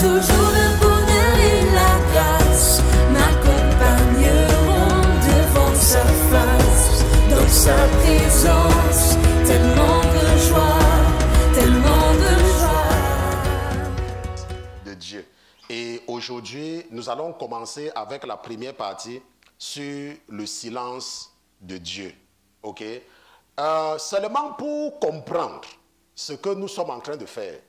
toujours le bonheur et la grâce m'accompagneront devant sa face, dans sa présence, tellement de joie, tellement de joie. De Dieu. Et aujourd'hui, nous allons commencer avec la première partie sur le silence de Dieu. Ok? Seulement pour comprendre ce que nous sommes en train de faire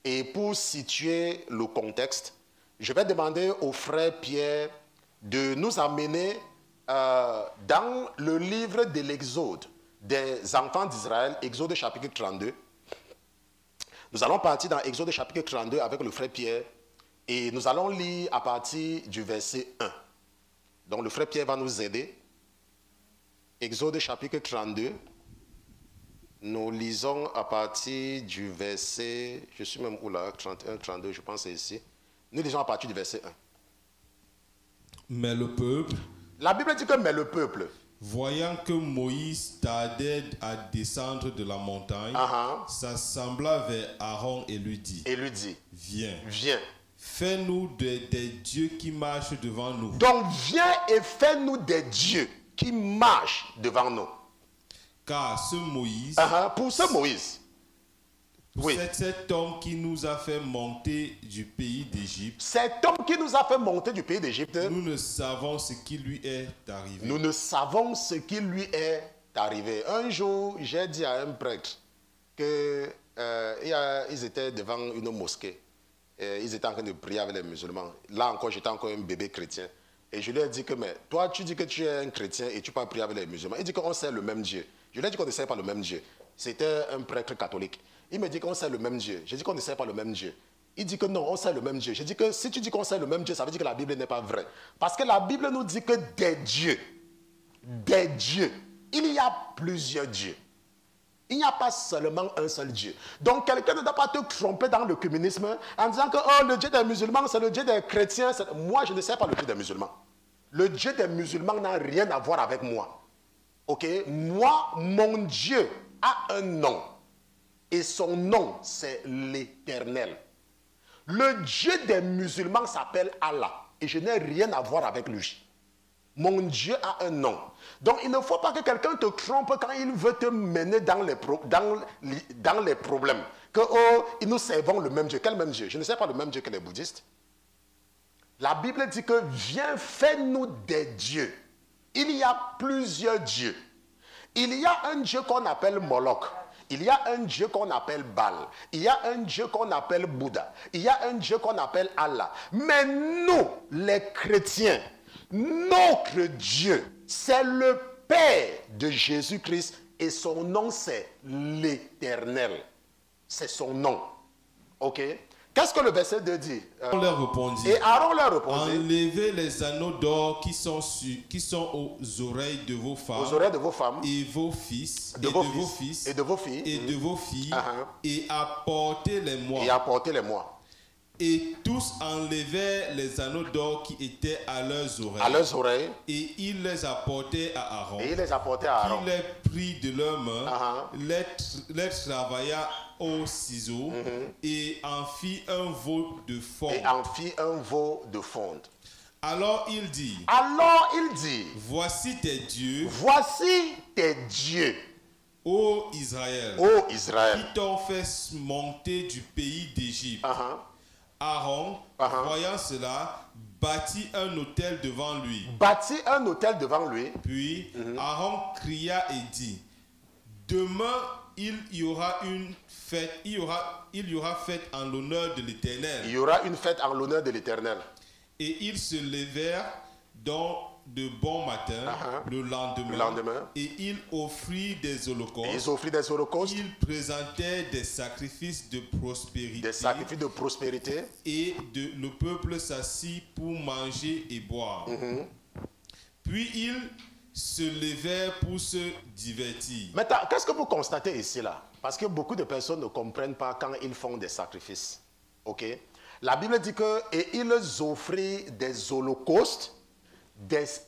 et pour situer le contexte, je vais demander au frère Pierre de nous amener dans le livre de l'Exode des enfants d'Israël, Exode chapitre 32. Nous allons partir dans Exode chapitre 32 avec le frère Pierre et nous allons lire à partir du verset 1. Donc le frère Pierre va nous aider. Exode chapitre 32. Nous lisons à partir du verset, je suis même où là, 31, 32, je pense que c'est ici. Nous lisons à partir du verset 1. Mais le peuple, La Bible dit que mais le peuple, voyant que Moïse tardait à descendre de la montagne, s'assembla vers Aaron et lui dit, viens, fais-nous des dieux qui marchent devant nous. Donc viens et fais-nous des dieux qui marchent devant nous. Car ce Moïse, pour ce Moïse, cet homme qui nous a fait monter du pays d'Égypte, cet homme qui nous a fait monter du pays d'Égypte, nous ne savons ce qui lui est arrivé. Nous ne savons ce qui lui est arrivé. Un jour, j'ai dit à un prêtre qu'ils étaient devant une mosquée. Ils étaient en train de prier avec les musulmans. Là encore, j'étais encore un bébé chrétien. Et je lui ai dit que, mais toi, tu dis que tu es un chrétien et tu peux prier avec les musulmans. Il dit qu'on sert le même Dieu. Je lui ai dit qu'on ne sert pas le même Dieu. C'était un prêtre catholique. Il me dit qu'on sert le même Dieu. J'ai dit qu'on ne sert pas le même Dieu. Il dit que non, on sert le même Dieu. J'ai dit que si tu dis qu'on sert le même Dieu, ça veut dire que la Bible n'est pas vraie. Parce que la Bible nous dit que des dieux, il y a plusieurs dieux. Il n'y a pas seulement un seul Dieu. Donc quelqu'un ne doit pas te tromper dans le communisme en disant que oh, le Dieu des musulmans, c'est le Dieu des chrétiens. Moi, je ne sais pas le Dieu des musulmans. Le Dieu des musulmans n'a rien à voir avec moi. Ok? Moi, mon Dieu a un nom. Et son nom, c'est l'Éternel. Le Dieu des musulmans s'appelle Allah. Et je n'ai rien à voir avec lui. Mon Dieu a un nom. Donc, il ne faut pas que quelqu'un te trompe quand il veut te mener dans les problèmes. Que, oh, nous servons le même Dieu. Quel même Dieu? Je ne sais pas le même Dieu que les bouddhistes. La Bible dit que viens, fais-nous des dieux. Il y a plusieurs dieux. Il y a un Dieu qu'on appelle Moloch. Il y a un Dieu qu'on appelle Baal. Il y a un Dieu qu'on appelle Bouddha. Il y a un Dieu qu'on appelle Allah. Mais nous, les chrétiens, notre Dieu, c'est le Père de Jésus-Christ et son nom, c'est l'Éternel. C'est son nom. Ok? Qu'est-ce que le verset 2 dit? On leur répondit. Et Aaron leur répondit. Enlevez les anneaux d'or qui sont aux oreilles de vos femmes. Aux oreilles de vos femmes. Et vos fils. Et de vos fils. Et de vos filles. Et de vos filles. Et apportez-les-moi. Et apportez-les-moi. Et tous enlevaient les anneaux d'or qui étaient à leurs oreilles. À leurs oreilles. Et il les apportait à Aaron. Et il les apportait à Aaron. Il les prit de leurs mains, les travailla au ciseau et en fit un veau de fonte. Alors il dit, voici tes dieux. Voici tes dieux. Ô Israël, qui t'ont fait monter du pays d'Égypte. Aaron, voyant cela, bâtit un autel devant lui. Puis Aaron cria et dit, demain il y aura une fête, il y aura fête en l'honneur de l'Éternel. Il y aura une fête en l'honneur de l'Éternel. Et ils se levèrent de bon matin, le lendemain, et ils offrirent des holocaustes. Ils présentaient des sacrifices de prospérité. Et le peuple s'assit pour manger et boire. Puis ils se levèrent pour se divertir. Maintenant, qu'est-ce que vous constatez ici là? Parce que beaucoup de personnes ne comprennent pas quand ils font des sacrifices. Ok? La Bible dit que et ils offrirent des holocaustes.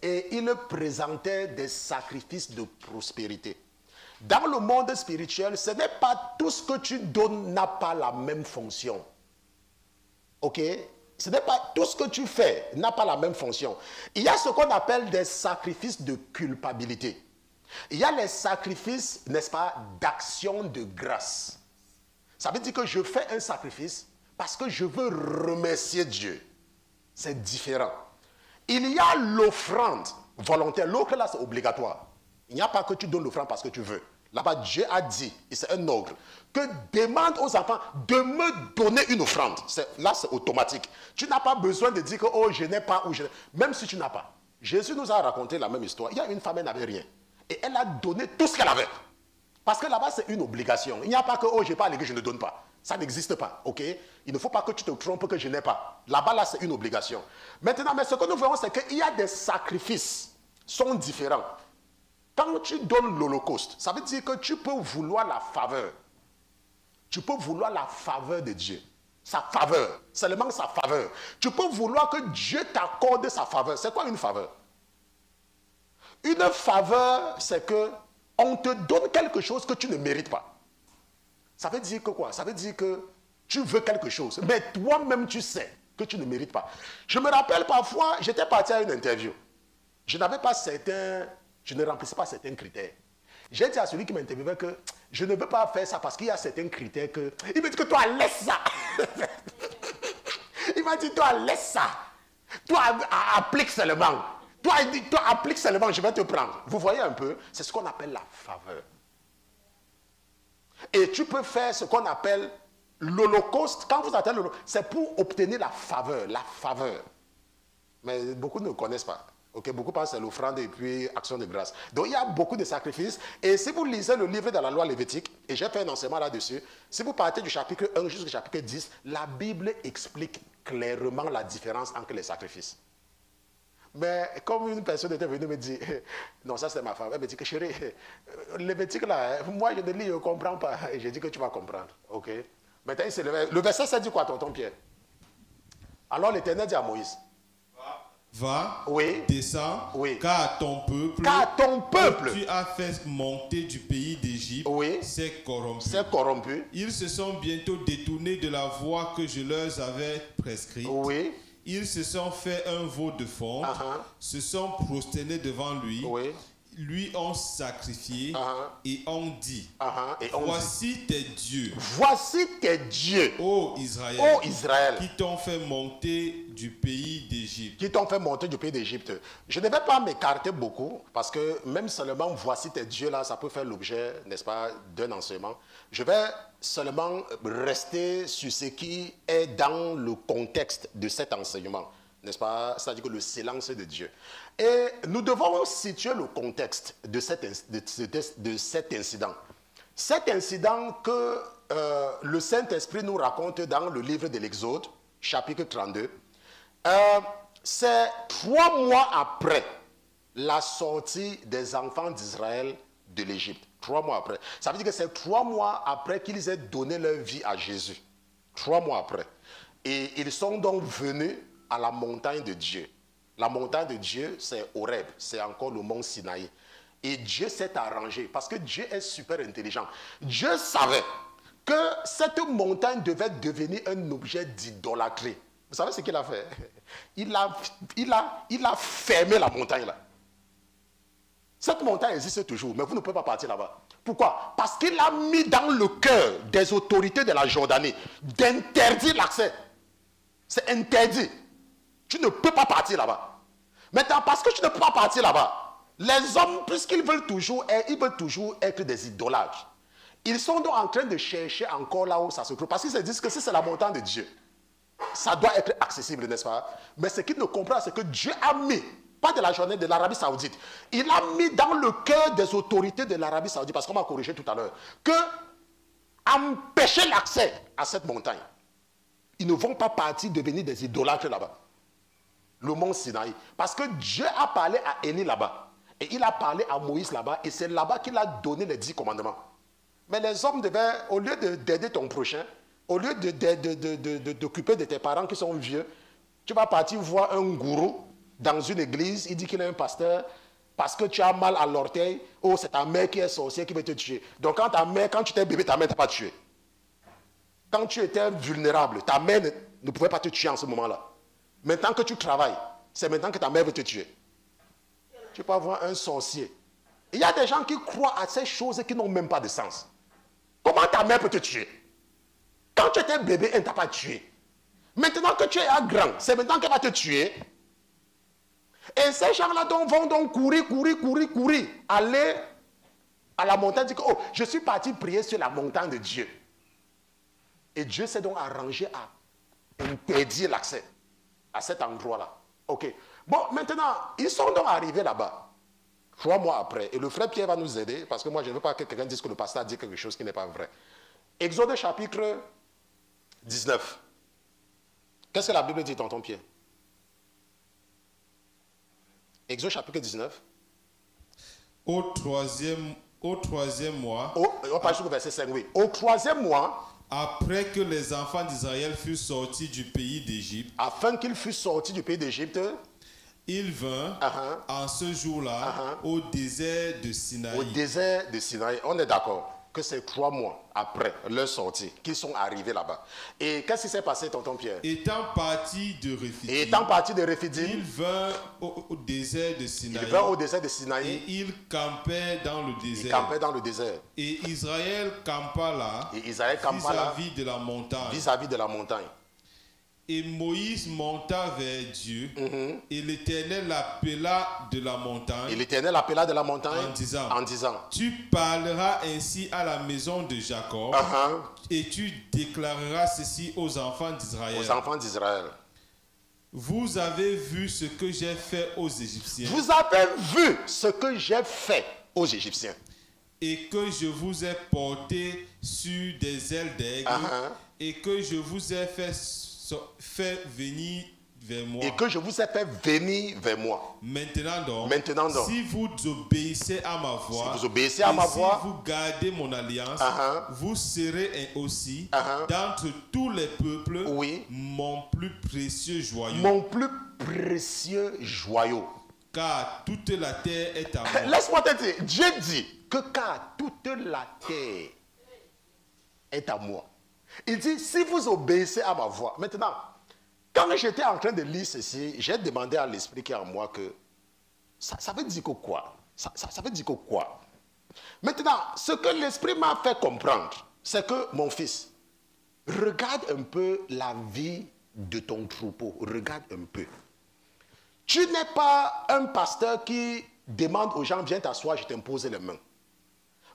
Et il présentait des sacrifices de prospérité. Dans le monde spirituel, ce n'est pas tout ce que tu donnes n'a pas la même fonction. Ok? Ce n'est pas tout ce que tu fais n'a pas la même fonction. Il y a ce qu'on appelle des sacrifices de culpabilité. Il y a les sacrifices, n'est-ce pas, d'action de grâce. Ça veut dire que je fais un sacrifice parce que je veux remercier Dieu. C'est différent. Il y a l'offrande volontaire. L'autre là, c'est obligatoire. Il n'y a pas que tu donnes l'offrande parce que tu veux. Là-bas, Dieu a dit, et c'est un ordre, que demande aux enfants de me donner une offrande. Là, c'est automatique. Tu n'as pas besoin de dire que, oh, je n'ai pas, ou je n'ai... Même si tu n'as pas. Jésus nous a raconté la même histoire. Il y a une femme, elle n'avait rien. Et elle a donné tout ce qu'elle avait. Parce que là-bas, c'est une obligation. Il n'y a pas que, oh, je n'ai pas à l'église, je ne donne pas. Ça n'existe pas, ok? Il ne faut pas que tu te trompes que je n'ai pas. Là-bas, là, c'est une obligation. Maintenant, mais ce que nous voyons, c'est qu'il y a des sacrifices qui sont différents. Quand tu donnes l'Holocauste, ça veut dire que tu peux vouloir la faveur. Tu peux vouloir la faveur de Dieu. Sa faveur. Seulement sa faveur. Tu peux vouloir que Dieu t'accorde sa faveur. C'est quoi une faveur? Une faveur, c'est que on te donne quelque chose que tu ne mérites pas. Ça veut dire que quoi? Ça veut dire que tu veux quelque chose, mais toi-même tu sais que tu ne mérites pas. Je me rappelle parfois, j'étais parti à une interview. Je n'avais pas certains... Je ne remplissais pas certains critères. J'ai dit à celui qui m'interviewait que je ne veux pas faire ça parce qu'il y a certains critères que... Il me dit que toi, laisse ça. Il m'a dit, toi, laisse ça. Toi, applique seulement. Toi, il dit, toi, applique seulement, je vais te prendre. Vous voyez un peu, c'est ce qu'on appelle la faveur. Et tu peux faire ce qu'on appelle l'Holocauste. Quand vous attendez l'Holocauste, c'est pour obtenir la faveur. La faveur. Mais beaucoup ne connaissent pas. Okay, beaucoup pensent à l'offrande et puis action de grâce. Donc il y a beaucoup de sacrifices. Et si vous lisez le livre de la loi lévitique, et j'ai fait un enseignement là-dessus, si vous partez du chapitre 1 jusqu'au chapitre 10, la Bible explique clairement la différence entre les sacrifices. Mais comme une personne était venue me dire, non, ça c'est ma femme, elle me dit que chérie, Lévitique là, moi je ne lis, je ne comprends pas. Et j'ai dit que tu vas comprendre. Ok. Maintenant il s'est levé. Le verset ça dit quoi, tonton Pierre? Alors l'Éternel dit à Moïse, va, oui, descends, oui, car ton peuple, que tu as fait monter du pays d'Égypte, oui, s'est corrompu. Ils se sont bientôt détournés de la voie que je leur avais prescrite. Oui. Ils se sont fait un veau de fonte, se sont prosternés devant lui, oui, lui ont sacrifié et ont dit, voici tes dieux. Voici tes dieux. Ô Israël, Israël, qui t'ont fait monter du pays d'Égypte. Qui t'ont fait monter du pays d'Égypte. Je ne vais pas m'écarter beaucoup parce que même seulement voici tes dieux là, ça peut faire l'objet, n'est-ce pas, d'un enseignement. Je vais seulement rester sur ce qui est dans le contexte de cet enseignement. N'est-ce pas? C'est-à-dire que le silence de Dieu. Et nous devons situer le contexte de cet incident. Cet incident que le Saint-Esprit nous raconte dans le livre de l'Exode, chapitre 32, c'est 3 mois après la sortie des enfants d'Israël de l'Égypte. 3 mois après. Ça veut dire que c'est 3 mois après qu'ils aient donné leur vie à Jésus. 3 mois après. Et ils sont donc venus à la montagne de Dieu. La montagne de Dieu, c'est Horeb, c'est encore le mont Sinaï. Et Dieu s'est arrangé, parce que Dieu est super intelligent. Dieu savait que cette montagne devait devenir un objet d'idolâtrie. Vous savez ce qu'il a fait? Il a fermé la montagne là. Cette montagne existe toujours, mais vous ne pouvez pas partir là-bas. Pourquoi? Parce qu'il a mis dans le cœur des autorités de la Jordanie d'interdire l'accès. C'est interdit. Tu ne peux pas partir là-bas. Maintenant, parce que tu ne peux pas partir là-bas, les hommes, puisqu'ils veulent toujours être des idolâtres, ils sont donc en train de chercher encore là où ça se trouve. Parce qu'ils se disent que si c'est la montagne de Dieu, ça doit être accessible, n'est-ce pas? Mais ce qu'ils ne comprennent, c'est que Dieu a mis, pas de la journée de l'Arabie Saoudite, il a mis dans le cœur des autorités de l'Arabie Saoudite, parce qu'on m'a corrigé tout à l'heure, que empêcher l'accès à cette montagne, ils ne vont pas partir devenir des idolâtres là-bas. Le mont Sinaï. Parce que Dieu a parlé à Élie là-bas. Et il a parlé à Moïse là-bas. Et c'est là-bas qu'il a donné les 10 commandements. Mais les hommes devaient, au lieu d'aider ton prochain, au lieu de t'occuper de tes parents qui sont vieux, tu vas partir voir un gourou dans une église. Il dit qu'il est un pasteur. Parce que tu as mal à l'orteil. Oh, c'est ta mère qui est sorcière qui veut te tuer. Donc quand tu étais bébé, ta mère ne t'a pas tué. Quand tu étais vulnérable, ta mère ne pouvait pas te tuer en ce moment-là. Maintenant que tu travailles, c'est maintenant que ta mère veut te tuer. Tu peux avoir un sorcier. Il y a des gens qui croient à ces choses qui n'ont même pas de sens. Comment ta mère peut te tuer? Quand tu étais bébé, elle ne t'a pas tué. Maintenant que tu es grand, c'est maintenant qu'elle va te tuer. Et ces gens-là vont donc courir, aller à la montagne, dire que oh, je suis parti prier sur la montagne de Dieu. Et Dieu s'est donc arrangé à interdire l'accès à cet endroit-là. Ok. Bon, maintenant, ils sont donc arrivés là-bas. 3 mois après. Et le frère Pierre va nous aider, parce que moi, je ne veux pas que quelqu'un dise que le pasteur a dit quelque chose qui n'est pas vrai. Exode chapitre 19. Qu'est-ce que la Bible dit, tonton Pierre? Exode chapitre 19. Au troisième mois. On parle sur le verset 5, oui. Au 3e mois. Après que les enfants d'Israël furent sortis du pays d'Égypte. Afin qu'ils fussent sortis du pays d'Égypte. Il vint en ce jour-là au désert de Sinaï. Au désert de Sinaï. On est d'accord que c'est 3 mois après leur sortie qu'ils sont arrivés là-bas. Et qu'est-ce qui s'est passé, tonton Pierre? Étant parti de Rephidim. Il vint au désert de Sinaï. Et il campait dans le désert. Et Israël campa là. Vis-à-vis de la montagne. Et Moïse monta vers Dieu, et l'Éternel l'appela de la montagne, en disant, tu parleras ainsi à la maison de Jacob, et tu déclareras ceci aux enfants d'Israël. Vous avez vu ce que j'ai fait aux Égyptiens. Et que je vous ai porté sur des ailes d'aigle, et que je vous ai fait venir vers moi. Maintenant donc, si vous obéissez à ma voix, si vous gardez mon alliance, vous serez aussi d'entre tous les peuples mon plus précieux joyau. Car toute la terre est à moi. Laisse-moi te dire, Dieu dit que car toute la terre est à moi. Il dit, si vous obéissez à ma voix. Maintenant, quand j'étais en train de lire ceci, j'ai demandé à l'esprit qui est en moi que ça veut dire que quoi? Ça veut dire que quoi? Maintenant, ce que l'esprit m'a fait comprendre, c'est que mon fils, regarde un peu la vie de ton troupeau. Regarde un peu. Tu n'es pas un pasteur qui demande aux gens, viens t'asseoir, je t'impose les mains.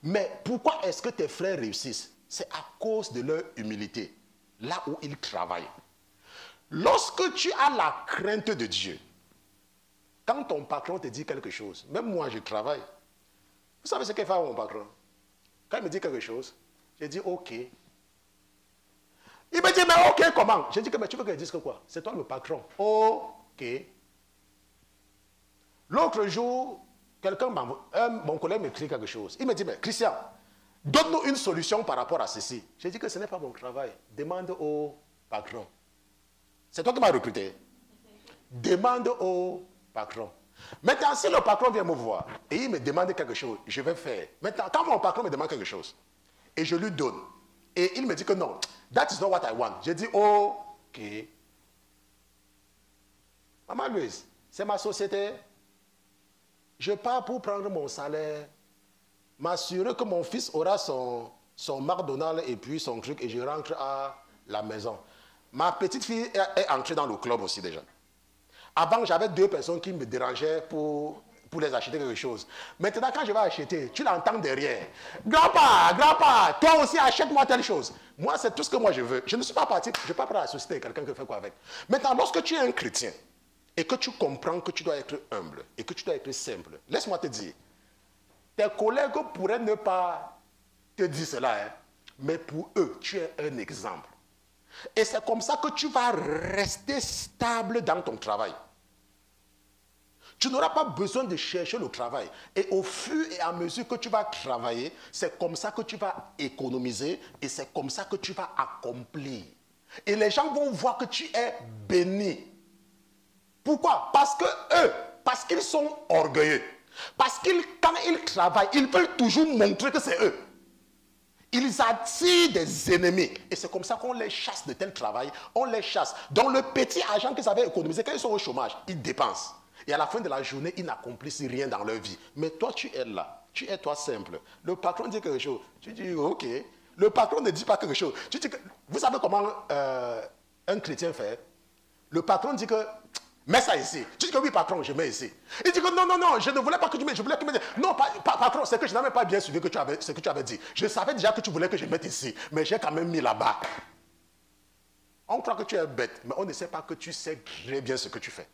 Mais pourquoi est-ce que tes frères réussissent? C'est à cause de leur humilité, là où ils travaillent. Lorsque tu as la crainte de Dieu, quand ton patron te dit quelque chose, même moi je travaille, vous savez ce qu'il fait mon patron? Quand il me dit quelque chose, je dis ok. Il me dit mais ok comment? Je dis que mais tu veux que je dise que quoi? C'est toi le patron. Ok. L'autre jour, mon collègue m'écrit quelque chose. Il me dit mais Christian, donne-nous une solution par rapport à ceci. J'ai dit que ce n'est pas mon travail. Demande au patron. C'est toi qui m'as recruté. Demande au patron. Maintenant, si le patron vient me voir et il me demande quelque chose, je vais faire. Maintenant, quand mon patron me demande quelque chose et je lui donne, et il me dit que non, that is not what I want. Je dis, ok. Maman Louise, c'est ma société. Je pars pour prendre mon salaire, m'assurer que mon fils aura son McDonald's et puis son truc et je rentre à la maison. Ma petite fille est entrée dans le club aussi déjà. Avant, j'avais 2 personnes qui me dérangeaient pour les acheter quelque chose. Maintenant, quand je vais acheter, tu l'entends derrière. Grand-père, toi aussi achète-moi telle chose. Moi, c'est tout ce que moi je veux. Je ne suis pas parti, je ne vais pas prendre la société quelqu'un qui fait quoi avec. Maintenant, lorsque tu es un chrétien et que tu comprends que tu dois être humble et que tu dois être simple, laisse-moi te dire, tes collègues pourraient ne pas te dire cela, hein, mais pour eux, tu es un exemple. Et c'est comme ça que tu vas rester stable dans ton travail. Tu n'auras pas besoin de chercher le travail. Et au fur et à mesure que tu vas travailler, c'est comme ça que tu vas économiser et c'est comme ça que tu vas accomplir. Et les gens vont voir que tu es béni. Pourquoi? Parce qu'ils sont orgueilleux. Parce que quand ils travaillent, ils veulent toujours montrer que c'est eux. Ils attirent des ennemis. Et c'est comme ça qu'on les chasse de tel travail. On les chasse. Donc le petit argent qu'ils avaient économisé, quand ils sont au chômage, ils dépensent. Et à la fin de la journée, ils n'accomplissent rien dans leur vie. Mais toi, tu es là. Tu es toi simple. Le patron dit quelque chose. Tu dis, ok. Le patron ne dit pas quelque chose. Tu dis que, vous savez comment un chrétien fait? Le patron dit que, mets ça ici. Tu dis que oui, patron, je mets ici. Il dit que non, non, non, je ne voulais pas que tu mettes. Je voulais que tu mettes. Non, patron, c'est que je n'avais pas bien suivi ce que tu avais dit. Je savais déjà que tu voulais que je mette ici. Mais j'ai quand même mis là-bas. On croit que tu es bête, mais on ne sait pas que tu sais très bien ce que tu fais.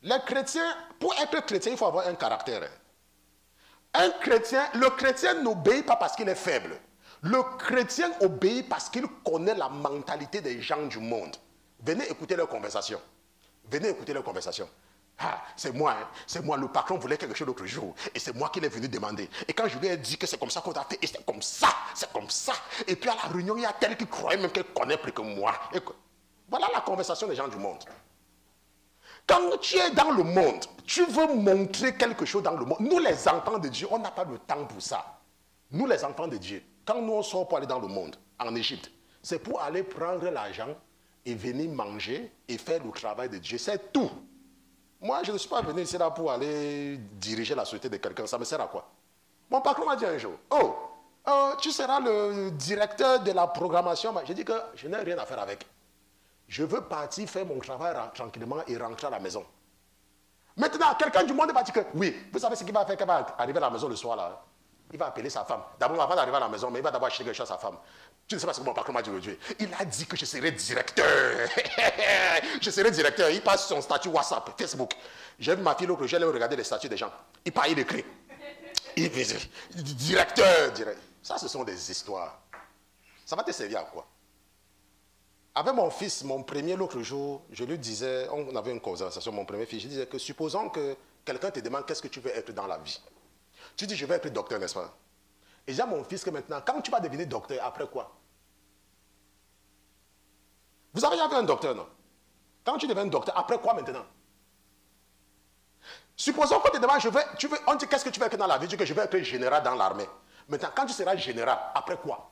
Les chrétiens, pour être chrétien, il faut avoir un caractère. Un chrétien, le chrétien n'obéit pas parce qu'il est faible. Le chrétien obéit parce qu'il connaît la mentalité des gens du monde. Venez écouter leurs conversations. Venez écouter leurs conversations. Ah, c'est moi, hein. C'est moi, le patron voulait quelque chose l'autre jour. Et c'est moi qui l'ai venu demander. Et quand je lui ai dit que c'est comme ça qu'on a fait, et c'est comme ça, c'est comme ça. Et puis à la réunion, il y a tel qui croyait même qu'elle connaît plus que moi. Et voilà la conversation des gens du monde. Quand tu es dans le monde, tu veux montrer quelque chose dans le monde. Nous, les enfants de Dieu, on n'a pas le temps pour ça. Nous, les enfants de Dieu, quand nous on sort pour aller dans le monde, en Égypte, c'est pour aller prendre l'argent et venir manger et faire le travail de Dieu. C'est tout. Moi, je ne suis pas venu ici là pour aller diriger la société de quelqu'un. Ça me sert à quoi? Mon patron m'a dit un jour, tu seras le directeur de la programmation. J'ai dit que je n'ai rien à faire avec. Je veux partir faire mon travail tranquillement et rentrer à la maison. Maintenant, quelqu'un du monde va dire que, oui, vous savez ce qu'il va faire quand il va arriver à la maison le soir là? Il va appeler sa femme. D'abord, avant d'arriver à la maison, mais il va d'abord acheter quelque chose à sa femme. Tu ne sais pas ce que mon patron m'a dit aujourd'hui. Il a dit que je serai directeur. Je serai directeur. Il passe son statut WhatsApp, Facebook. J'ai vu ma fille l'autre jour, elle regarder les statuts des gens. Il part, il écrit. Il dit, directeur. Ça, ce sont des histoires. Ça va te servir à quoi? Avec mon fils, mon premier, l'autre jour, je lui disais, on avait une conversation, mon premier fils, je disais que supposons que quelqu'un te demande qu'est-ce que tu veux être dans la vie. Tu dis, je vais être docteur, n'est-ce pas? Et j'ai à mon fils que maintenant, quand tu vas devenir docteur, après quoi? Vous avez déjà vu un docteur, non? Quand tu deviens docteur, après quoi maintenant? Supposons qu'on te demande, on dit qu'est-ce que tu veux être dans la vie? Tu dis que je vais être général dans l'armée. Maintenant, quand tu seras général, après quoi?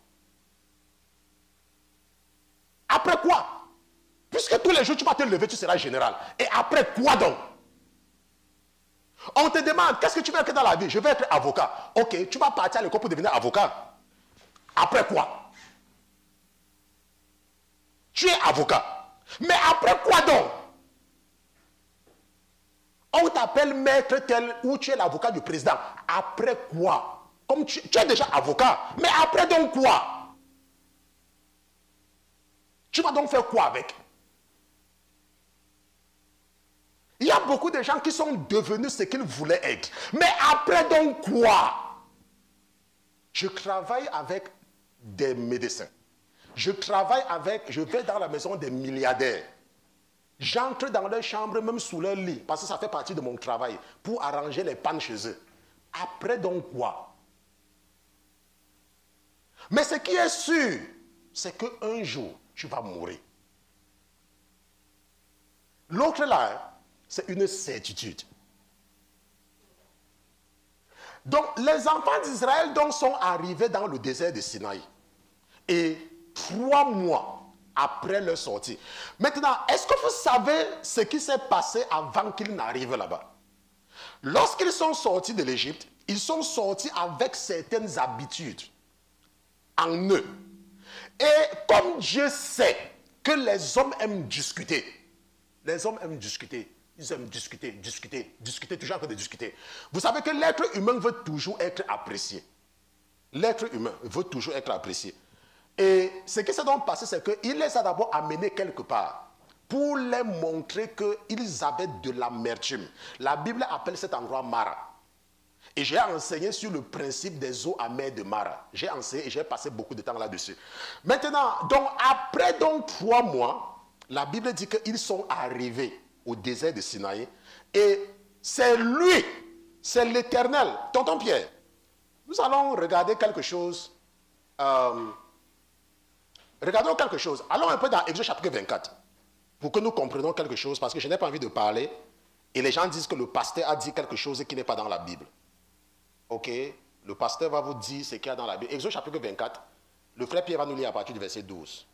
Après quoi? Puisque tous les jours tu vas te lever, tu seras général. Et après quoi donc? On te demande, qu'est-ce que tu veux être dans la vie? Je vais être avocat. Ok, tu vas partir à l'école pour devenir avocat. Après quoi? Tu es avocat. Mais après quoi donc? On t'appelle maître tel ou tu es l'avocat du président. Après quoi? Comme tu es déjà avocat. Mais après donc quoi? Tu vas donc faire quoi avec? Il y a beaucoup de gens qui sont devenus ce qu'ils voulaient être. Mais après donc quoi? Je travaille avec des médecins. Je vais dans la maison des milliardaires. J'entre dans leur chambre, même sous leur lit, parce que ça fait partie de mon travail, pour arranger les pannes chez eux. Après donc quoi? Mais ce qui est sûr, c'est qu'un jour, tu vas mourir. L'autre là, c'est une certitude. Donc, les enfants d'Israël sont arrivés dans le désert de Sinaï. Et 3 mois après leur sortie. Maintenant, est-ce que vous savez ce qui s'est passé avant qu'ils n'arrivent là-bas? Lorsqu'ils sont sortis de l'Égypte, ils sont sortis avec certaines habitudes en eux. Et comme Dieu sait que les hommes aiment discuter, les hommes aiment discuter, ils aiment discuter, toujours que de discuter. Vous savez que l'être humain veut toujours être apprécié. L'être humain veut toujours être apprécié. Et ce qui s'est donc passé, c'est qu'il les a d'abord amenés quelque part pour les montrer qu'ils avaient de l'amertume. La Bible appelle cet endroit Mara. Et j'ai enseigné sur le principe des eaux amères de Mara. J'ai enseigné et j'ai passé beaucoup de temps là-dessus. Maintenant, donc, après 3 mois, la Bible dit qu'ils sont arrivés au désert de Sinaï. Et c'est lui, c'est l'Éternel. Tonton Pierre, nous allons regarder quelque chose. Regardons quelque chose. Allons un peu dans Exode chapitre 24. Pour que nous comprenions quelque chose. Parce que je n'ai pas envie de parler. Et les gens disent que le pasteur a dit quelque chose qui n'est pas dans la Bible. Ok? Le pasteur va vous dire ce qu'il y a dans la Bible. Exode chapitre 24, le frère Pierre va nous lire à partir du verset 12.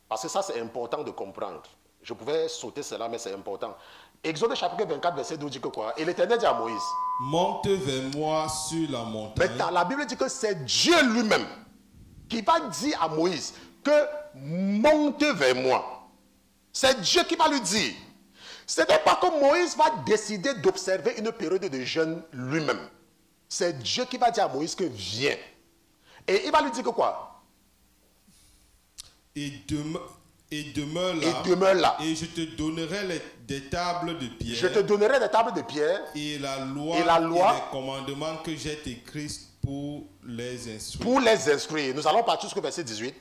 Parce que ça, c'est important de comprendre. Je pouvais sauter cela, mais c'est important. Exode chapitre 24, verset 12 dit que quoi? Et l'Éternel dit à Moïse, monte vers moi sur la montagne. Maintenant, la Bible dit que c'est Dieu lui-même qui va dire à Moïse que monte vers moi. C'est Dieu qui va lui dire. Ce n'est pas que Moïse va décider d'observer une période de jeûne lui-même. C'est Dieu qui va dire à Moïse que viens. Et il va lui dire que quoi? Et demeure là. Et je te donnerai des tables de pierre. Je te donnerai des tables de pierre. Et la loi et les commandements que j'ai écrits pour les instruire. Pour les instruire. Nous allons partir jusqu'au verset 18.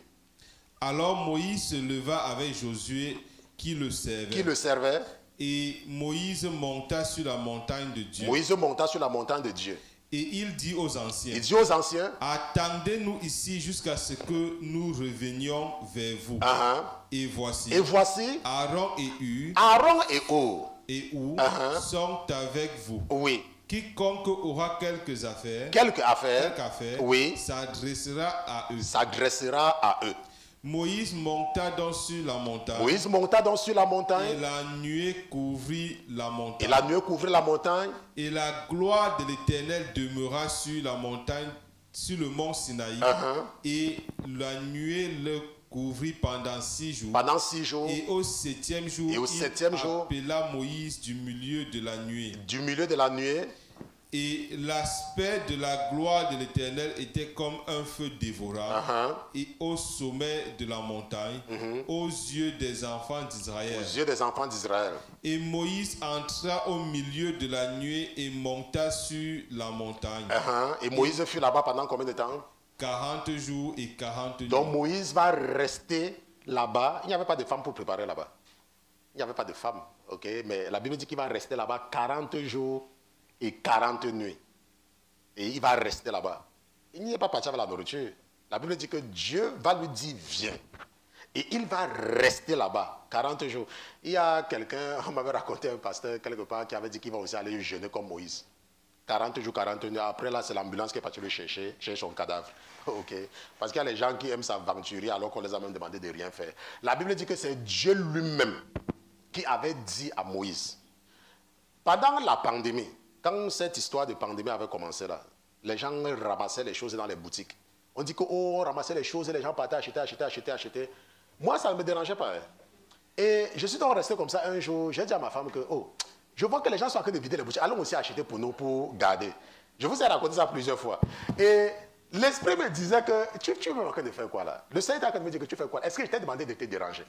Alors Moïse se leva avec Josué qui le servait. Et Moïse monta sur la montagne de Dieu. Moïse monta sur la montagne de Dieu. Et il dit aux anciens, attendez-nous ici jusqu'à ce que nous revenions vers vous. Et voici Aaron et Hur sont avec vous. Oui. Quiconque aura quelques affaires, oui, s'adressera à eux. Moïse monta donc sur la montagne. Et la nuée couvrit la montagne. Et la gloire de l'Éternel demeura sur la montagne, sur le mont Sinaï. Et la nuée le couvrit pendant 6 jours. Et au 7e jour, il appela Moïse du milieu de la nuée. Et l'aspect de la gloire de l'Éternel était comme un feu dévorant. Et au sommet de la montagne, aux yeux des enfants d'Israël. Et Moïse entra au milieu de la nuée et monta sur la montagne. Et Moïse fut là-bas pendant combien de temps? 40 jours et 40 nuits. Donc Moïse va rester là-bas. Il n'y avait pas de femme pour préparer là-bas. Il n'y avait pas de femme. Okay? Mais la Bible dit qu'il va rester là-bas 40 jours et 40 nuits. Et il va rester là-bas. Il n'y est pas parti avec la nourriture. La Bible dit que Dieu va lui dire viens. Et il va rester là-bas 40 jours. Il y a quelqu'un, on m'avait raconté un pasteur quelque part qui avait dit qu'il va aussi aller jeûner comme Moïse. 40 jours, 40 nuits. Après là, c'est l'ambulance qui est partie le chercher son cadavre. Okay. Parce qu'il y a les gens qui aiment s'aventurer alors qu'on les a même demandé de rien faire. La Bible dit que c'est Dieu lui-même qui avait dit à Moïse. Pendant la pandémie, quand cette histoire de pandémie avait commencé là, les gens ramassaient les choses dans les boutiques. On dit qu'on ramassait les choses et les gens partaient acheter. Moi, ça ne me dérangeait pas. Et je suis donc resté comme ça un jour. J'ai dit à ma femme que, je vois que les gens sont en train de vider les boutiques. Allons aussi acheter pour nous, pour garder. Je vous ai raconté ça plusieurs fois. Et l'esprit me disait que, tu es en train de faire quoi là? Le Seigneur est en train de me dire que tu fais quoi? Est-ce que je t'ai demandé de te déranger?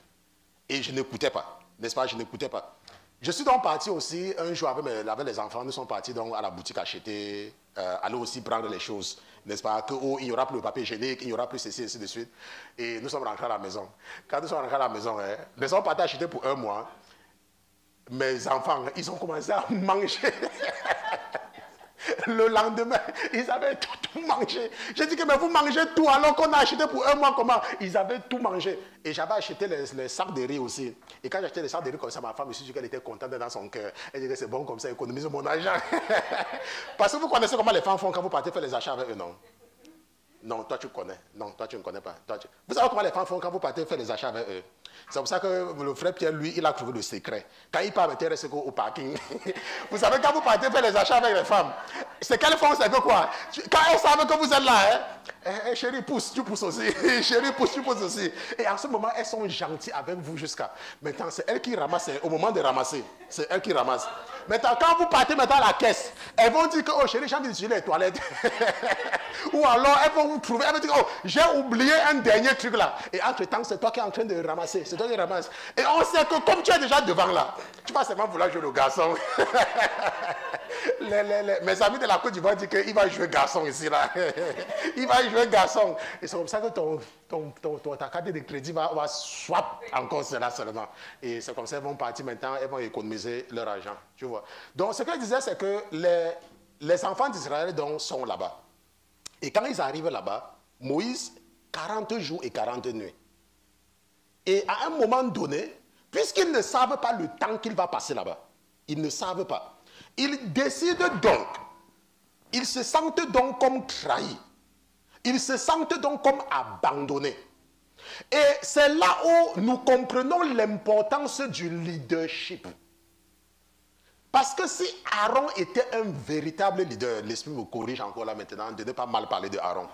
Et je n'écoutais pas. N'est-ce pas? Je n'écoutais pas. Je suis donc parti aussi, un jour avec les enfants, nous sommes partis donc à la boutique acheter, aller aussi prendre les choses, n'est-ce pas, qu'il n'y aura plus le papier hygiénique, il n'y aura plus ceci, ainsi de suite. Et nous sommes rentrés à la maison. Quand nous sommes rentrés à la maison, nous sommes partis acheter pour 1 mois. Mes enfants, ils ont commencé à manger. Le lendemain, ils avaient tout mangé. J'ai dit que mais vous mangez tout alors qu'on a acheté pour 1 mois comment? Ils avaient tout mangé. Et j'avais acheté les sacs de riz aussi. Et quand j'ai acheté les sacs de riz comme ça, ma femme, je suis sûr qu'elle était contente dans son cœur. Elle disait que c'est bon comme ça, économise mon argent. Parce que vous connaissez comment les femmes font quand vous partez faire les achats avec eux, non? Non, toi tu connais. Non, toi tu ne connais pas. Vous savez comment les femmes font quand vous partez faire les achats avec eux? C'est pour ça que le frère Pierre, lui, il a trouvé le secret. Quand il part m'intéresser au parking, vous savez, quand vous partez faire les achats avec les femmes, c'est qu'elles font, c'est que quoi? Quand elles savent que vous êtes là, chérie, pousse, tu pousses aussi. Chérie, pousse, tu pousses aussi. Et en ce moment, elles sont gentilles avec vous jusqu'à. Maintenant, c'est elles qui ramassent. Au moment de ramasser, c'est elles qui ramassent. Maintenant, quand vous partez maintenant à la caisse, elles vont dire que, oh chérie, j'ai envie d'utiliser les toilettes. Ou alors, elles vont vous trouver, elles vont dire, oh, j'ai oublié un dernier truc là. Et entre-temps, c'est toi qui es en train de ramasser. C'est toi qui ramasses. Et on sait que comme tu es déjà devant là, tu vas seulement vouloir jouer le garçon. Mes amis de la Côte d'Ivoire disent qu'il va jouer garçon ici là. Il va jouer garçon. Et c'est comme ça que ta carte de crédit va swap encore cela seulement. Et c'est comme ça qu'ils vont partir maintenant, ils vont économiser leur argent. Tu vois. Donc ce que je disais, c'est que les enfants d'Israël sont là-bas. Et quand ils arrivent là-bas, Moïse, 40 jours et 40 nuits. Et à un moment donné, puisqu'ils ne savent pas le temps qu'il va passer là-bas, ils ne savent pas. Ils décident donc Ils se sentent donc comme trahis. Ils se sentent donc comme abandonnés. Et c'est là où nous comprenons l'importance du leadership. Parce que si Aaron était un véritable leader, l'Esprit me corrige encore là maintenant de ne pas mal parler de Aaron.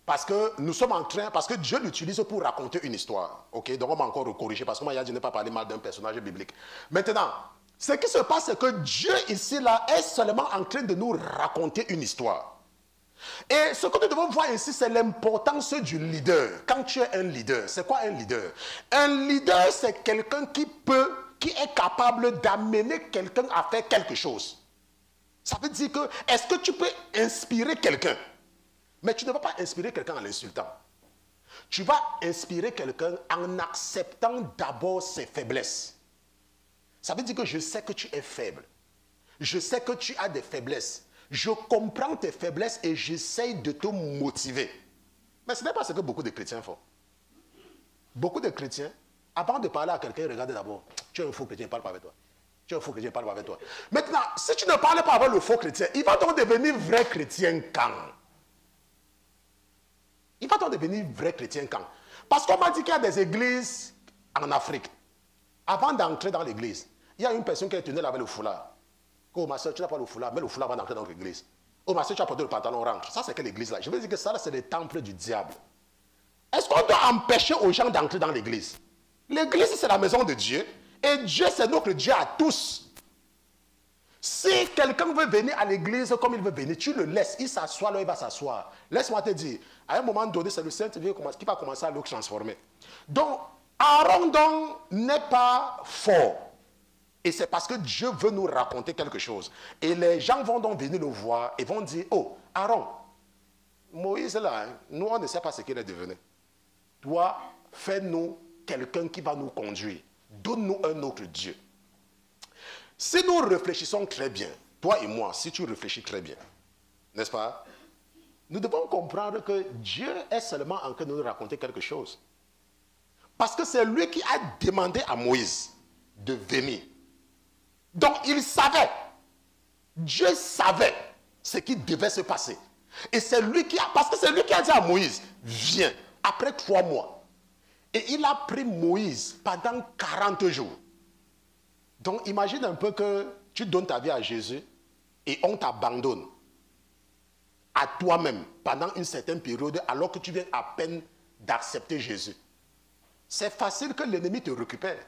Parce que nous sommes en train, parce que Dieu l'utilise pour raconter une histoire. Ok, donc on va encore corriger parce que moi, il ne pas parler mal d'un personnage biblique. Maintenant, ce qui se passe, c'est que Dieu ici là est seulement en train de nous raconter une histoire. Et ce que nous devons voir ici, c'est l'importance du leader. Quand tu es un leader, c'est quoi un leader? Un leader, c'est quelqu'un qui est capable d'amener quelqu'un à faire quelque chose. Ça veut dire que, est-ce que tu peux inspirer quelqu'un? Mais tu ne vas pas inspirer quelqu'un en l'insultant. Tu vas inspirer quelqu'un en acceptant d'abord ses faiblesses. Ça veut dire que je sais que tu es faible. Je sais que tu as des faiblesses. Je comprends tes faiblesses et j'essaye de te motiver. Mais ce n'est pas ce que beaucoup de chrétiens font. Beaucoup de chrétiens, avant de parler à quelqu'un, regardez d'abord. Tu es un faux chrétien, il ne parle pas avec toi. Tu es un faux chrétien, il ne parle pas avec toi. Maintenant, si tu ne parles pas avec le faux chrétien, il va donc devenir vrai chrétien quand? Il va donc devenir vrai chrétien quand? Parce qu'on m'a dit qu'il y a des églises en Afrique. Avant d'entrer dans l'église, il y a une personne qui est tenue là avec le foulard. Oh ma soeur, tu n'as pas le foulard, mais le foulard va entrer dans l'église. Oh ma soeur, tu as porté le pantalon, rentre. Ça, c'est quelle église là? Je veux dire que ça, c'est le temple du diable. Est-ce qu'on doit empêcher aux gens d'entrer dans l'église? L'église, c'est la maison de Dieu. Et Dieu, c'est notre Dieu à tous. Si quelqu'un veut venir à l'église comme il veut venir, tu le laisses. Il s'assoit là, il va s'asseoir. Laisse-moi te dire, à un moment donné, c'est le Saint-Esprit qui va commencer à le transformer. Donc, Aaron n'est pas fort. Et c'est parce que Dieu veut nous raconter quelque chose. Et les gens vont donc venir le voir et vont dire, oh, Aaron, Moïse là, nous on ne sait pas ce qu'il est devenu. Toi, fais-nous quelqu'un qui va nous conduire. Donne-nous un autre Dieu. Si nous réfléchissons très bien, toi et moi, si tu réfléchis très bien, n'est-ce pas? Nous devons comprendre que Dieu est seulement en train de nous raconter quelque chose. Parce que c'est lui qui a demandé à Moïse de venir. Donc il savait, Dieu savait ce qui devait se passer. Et c'est lui qui a, parce que c'est lui qui a dit à Moïse, viens, après 3 mois. Et il a pris Moïse pendant 40 jours. Donc imagine un peu que tu donnes ta vie à Jésus et on t'abandonne à toi-même pendant une certaine période alors que tu viens à peine d'accepter Jésus. C'est facile que l'ennemi te récupère.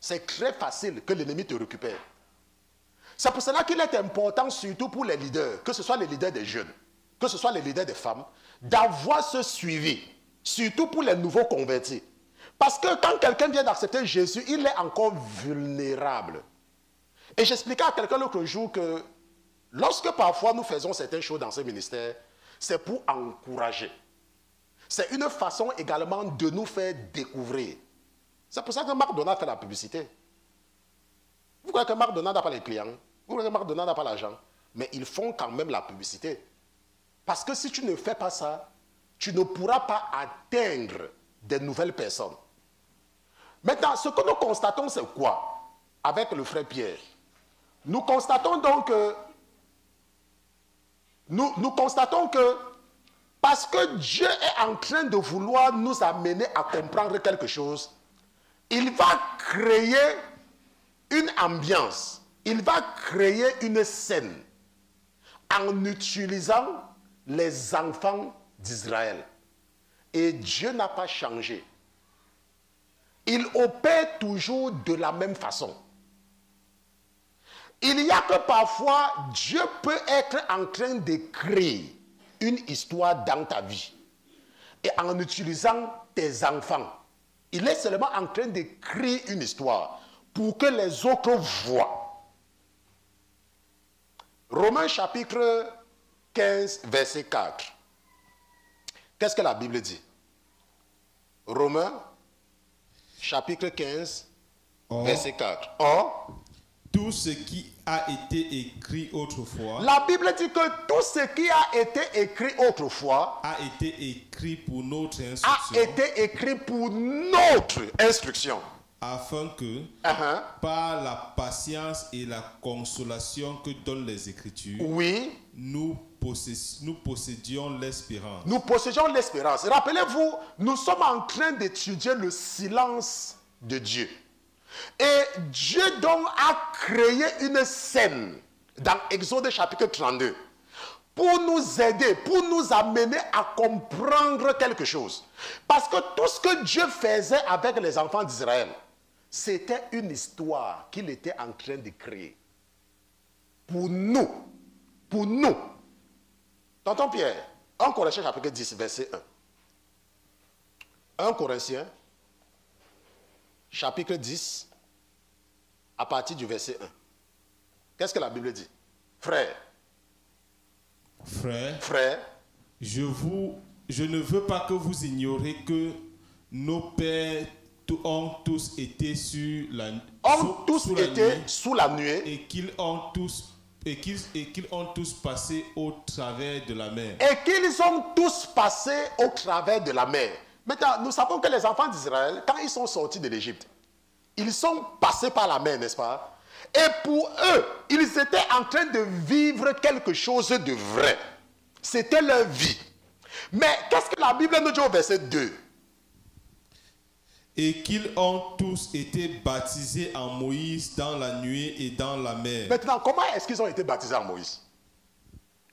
C'est très facile que l'ennemi te récupère. C'est pour cela qu'il est important, surtout pour les leaders, que ce soit les leaders des jeunes, que ce soit les leaders des femmes, d'avoir ce suivi, surtout pour les nouveaux convertis. Parce que quand quelqu'un vient d'accepter Jésus, il est encore vulnérable. Et j'expliquais à quelqu'un l'autre jour que lorsque parfois nous faisons certaines choses dans ce ministère, c'est pour encourager. C'est une façon également de nous faire découvrir. C'est pour ça que Marc Donald fait la publicité. Vous croyez que Marc Donald n'a pas les clients? Vous croyez que Marc Donald n'a pas l'argent? Mais ils font quand même la publicité. Parce que si tu ne fais pas ça, tu ne pourras pas atteindre des nouvelles personnes. Maintenant, ce que nous constatons, c'est quoi? Avec le frère Pierre. Nous constatons donc que nous constatons que parce que Dieu est en train de vouloir nous amener à comprendre quelque chose, il va créer une ambiance, il va créer une scène en utilisant les enfants d'Israël. Et Dieu n'a pas changé. Il opère toujours de la même façon. Il y a que parfois, Dieu peut être en train d'écrire une histoire dans ta vie. Et en utilisant tes enfants, il est seulement en train d'écrire une histoire pour que les autres voient. Romains chapitre 15, verset 4. Qu'est-ce que la Bible dit? Romains chapitre 15, verset 4. Or, tout ce qui a été écrit autrefois. La Bible dit que tout ce qui a été écrit autrefois a été écrit pour notre instruction. A été écrit pour notre instruction. afin que, par la patience et la consolation que donnent les Écritures, nous possédions l'espérance. Nous possédions l'espérance. Rappelez-vous, nous sommes en train d'étudier le silence de Dieu. Et Dieu donc a créé une scène dans Exode chapitre 32 pour nous aider, pour nous amener à comprendre quelque chose. Parce que tout ce que Dieu faisait avec les enfants d'Israël, c'était une histoire qu'il était en train de créer. Pour nous. Pour nous. Tonton Pierre, 1 Corinthiens chapitre 10, verset 1. 1 Corinthiens chapitre 10, à partir du verset 1. Qu'est-ce que la Bible dit? Frère, je ne veux pas que vous ignoriez que nos pères ont tous été sous la nuée et qu'ils ont tous passé au travers de la mer. Et qu'ils ont tous passé au travers de la mer. Maintenant, nous savons que les enfants d'Israël, quand ils sont sortis de l'Égypte, ils sont passés par la mer, n'est-ce pas? Et pour eux, ils étaient en train de vivre quelque chose de vrai. C'était leur vie. Mais qu'est-ce que la Bible nous dit au verset 2? Et qu'ils ont tous été baptisés en Moïse dans la nuée et dans la mer. Maintenant, comment est-ce qu'ils ont été baptisés en Moïse?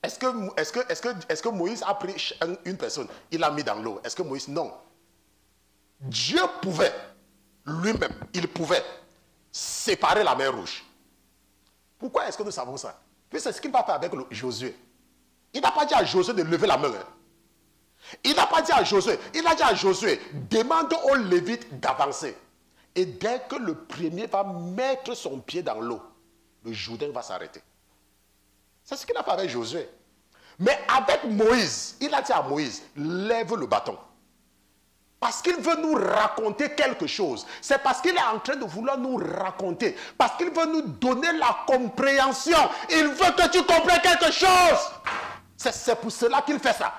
Est-ce que Moïse a pris une personne, il l'a mis dans l'eau? Est-ce que Moïse? Non. Dieu pouvait, lui-même, il pouvait séparer la mer Rouge. Pourquoi est-ce que nous savons ça? Puis c'est ce qu'il va faire avec Josué. Il n'a pas dit à Josué de lever la main. Il n'a pas dit à Josué, il a dit à Josué, demande aux Lévites d'avancer. Et dès que le premier va mettre son pied dans l'eau, le Jourdain va s'arrêter. C'est ce qu'il a fait avec Josué. Mais avec Moïse, il a dit à Moïse, lève le bâton. Parce qu'il veut nous raconter quelque chose. C'est parce qu'il est en train de vouloir nous raconter. Parce qu'il veut nous donner la compréhension. Il veut que tu comprennes quelque chose. C'est pour cela qu'il fait ça.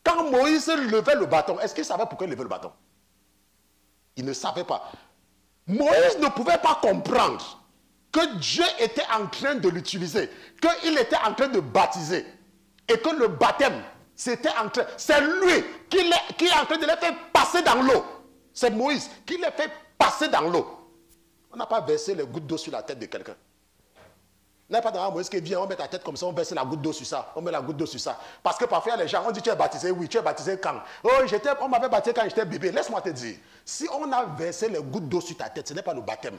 Quand Moïse levait le bâton, est-ce qu'il savait pourquoi il levait le bâton? Il ne savait pas. Moïse ne pouvait pas comprendre que Dieu était en train de l'utiliser, qu'il était en train de baptiser, et que le baptême, c'est lui qui est en train de les faire passer dans l'eau. C'est Moïse qui les fait passer dans l'eau. On n'a pas versé les gouttes d'eau sur la tête de quelqu'un. On n'a pas dans Moïse qui vient, on met ta tête comme ça, on verse la goutte d'eau sur ça, on met la goutte d'eau sur ça. Parce que parfois les gens, on dit tu es baptisé, oui, tu es baptisé quand? Oh, on m'avait baptisé quand j'étais bébé. Laisse-moi te dire, si on a versé les gouttes d'eau sur ta tête, ce n'est pas le baptême.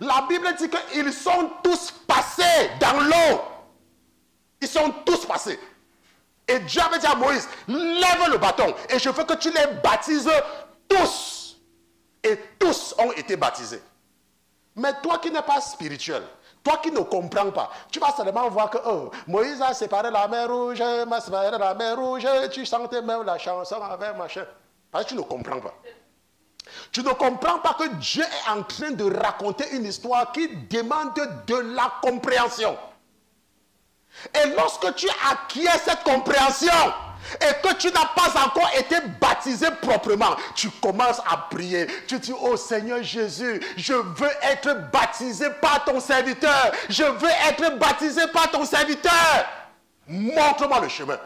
La Bible dit qu'ils sont tous passés dans l'eau. Ils sont tous passés. Et Dieu avait dit à Moïse, lève le bâton et je veux que tu les baptises tous. Et tous ont été baptisés. Mais toi qui n'es pas spirituel, toi qui ne comprends pas, tu vas seulement voir que Moïse a séparé la mer Rouge, m'a séparé la mer Rouge, tu chantais même la chanson avec machin. Parce que tu ne comprends pas. Tu ne comprends pas que Dieu est en train de raconter une histoire qui demande de la compréhension. Et lorsque tu acquiers cette compréhension et que tu n'as pas encore été baptisé proprement, tu commences à prier. Tu dis, oh Seigneur Jésus, je veux être baptisé par ton serviteur. Je veux être baptisé par ton serviteur. Montre-moi le chemin.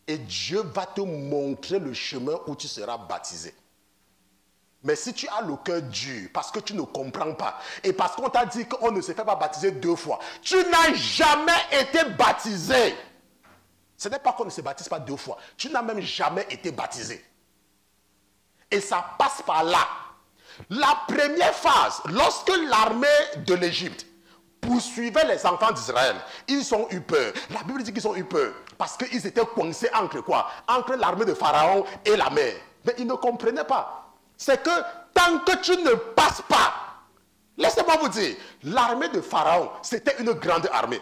Et Dieu va te montrer le chemin où tu seras baptisé. Mais si tu as le cœur dur, parce que tu ne comprends pas, et parce qu'on t'a dit qu'on ne se fait pas baptiser 2 fois, tu n'as jamais été baptisé. Ce n'est pas qu'on ne se baptise pas 2 fois, tu n'as même jamais été baptisé. Et ça passe par là. La première phase, lorsque l'armée de l'Égypte poursuivait les enfants d'Israël, ils ont eu peur. La Bible dit qu'ils ont eu peur, parce qu'ils étaient coincés entre quoi? Entre l'armée de Pharaon et la mer. Mais ils ne comprenaient pas. C'est que tant que tu ne passes pas, laissez-moi vous dire, l'armée de Pharaon, c'était une grande armée.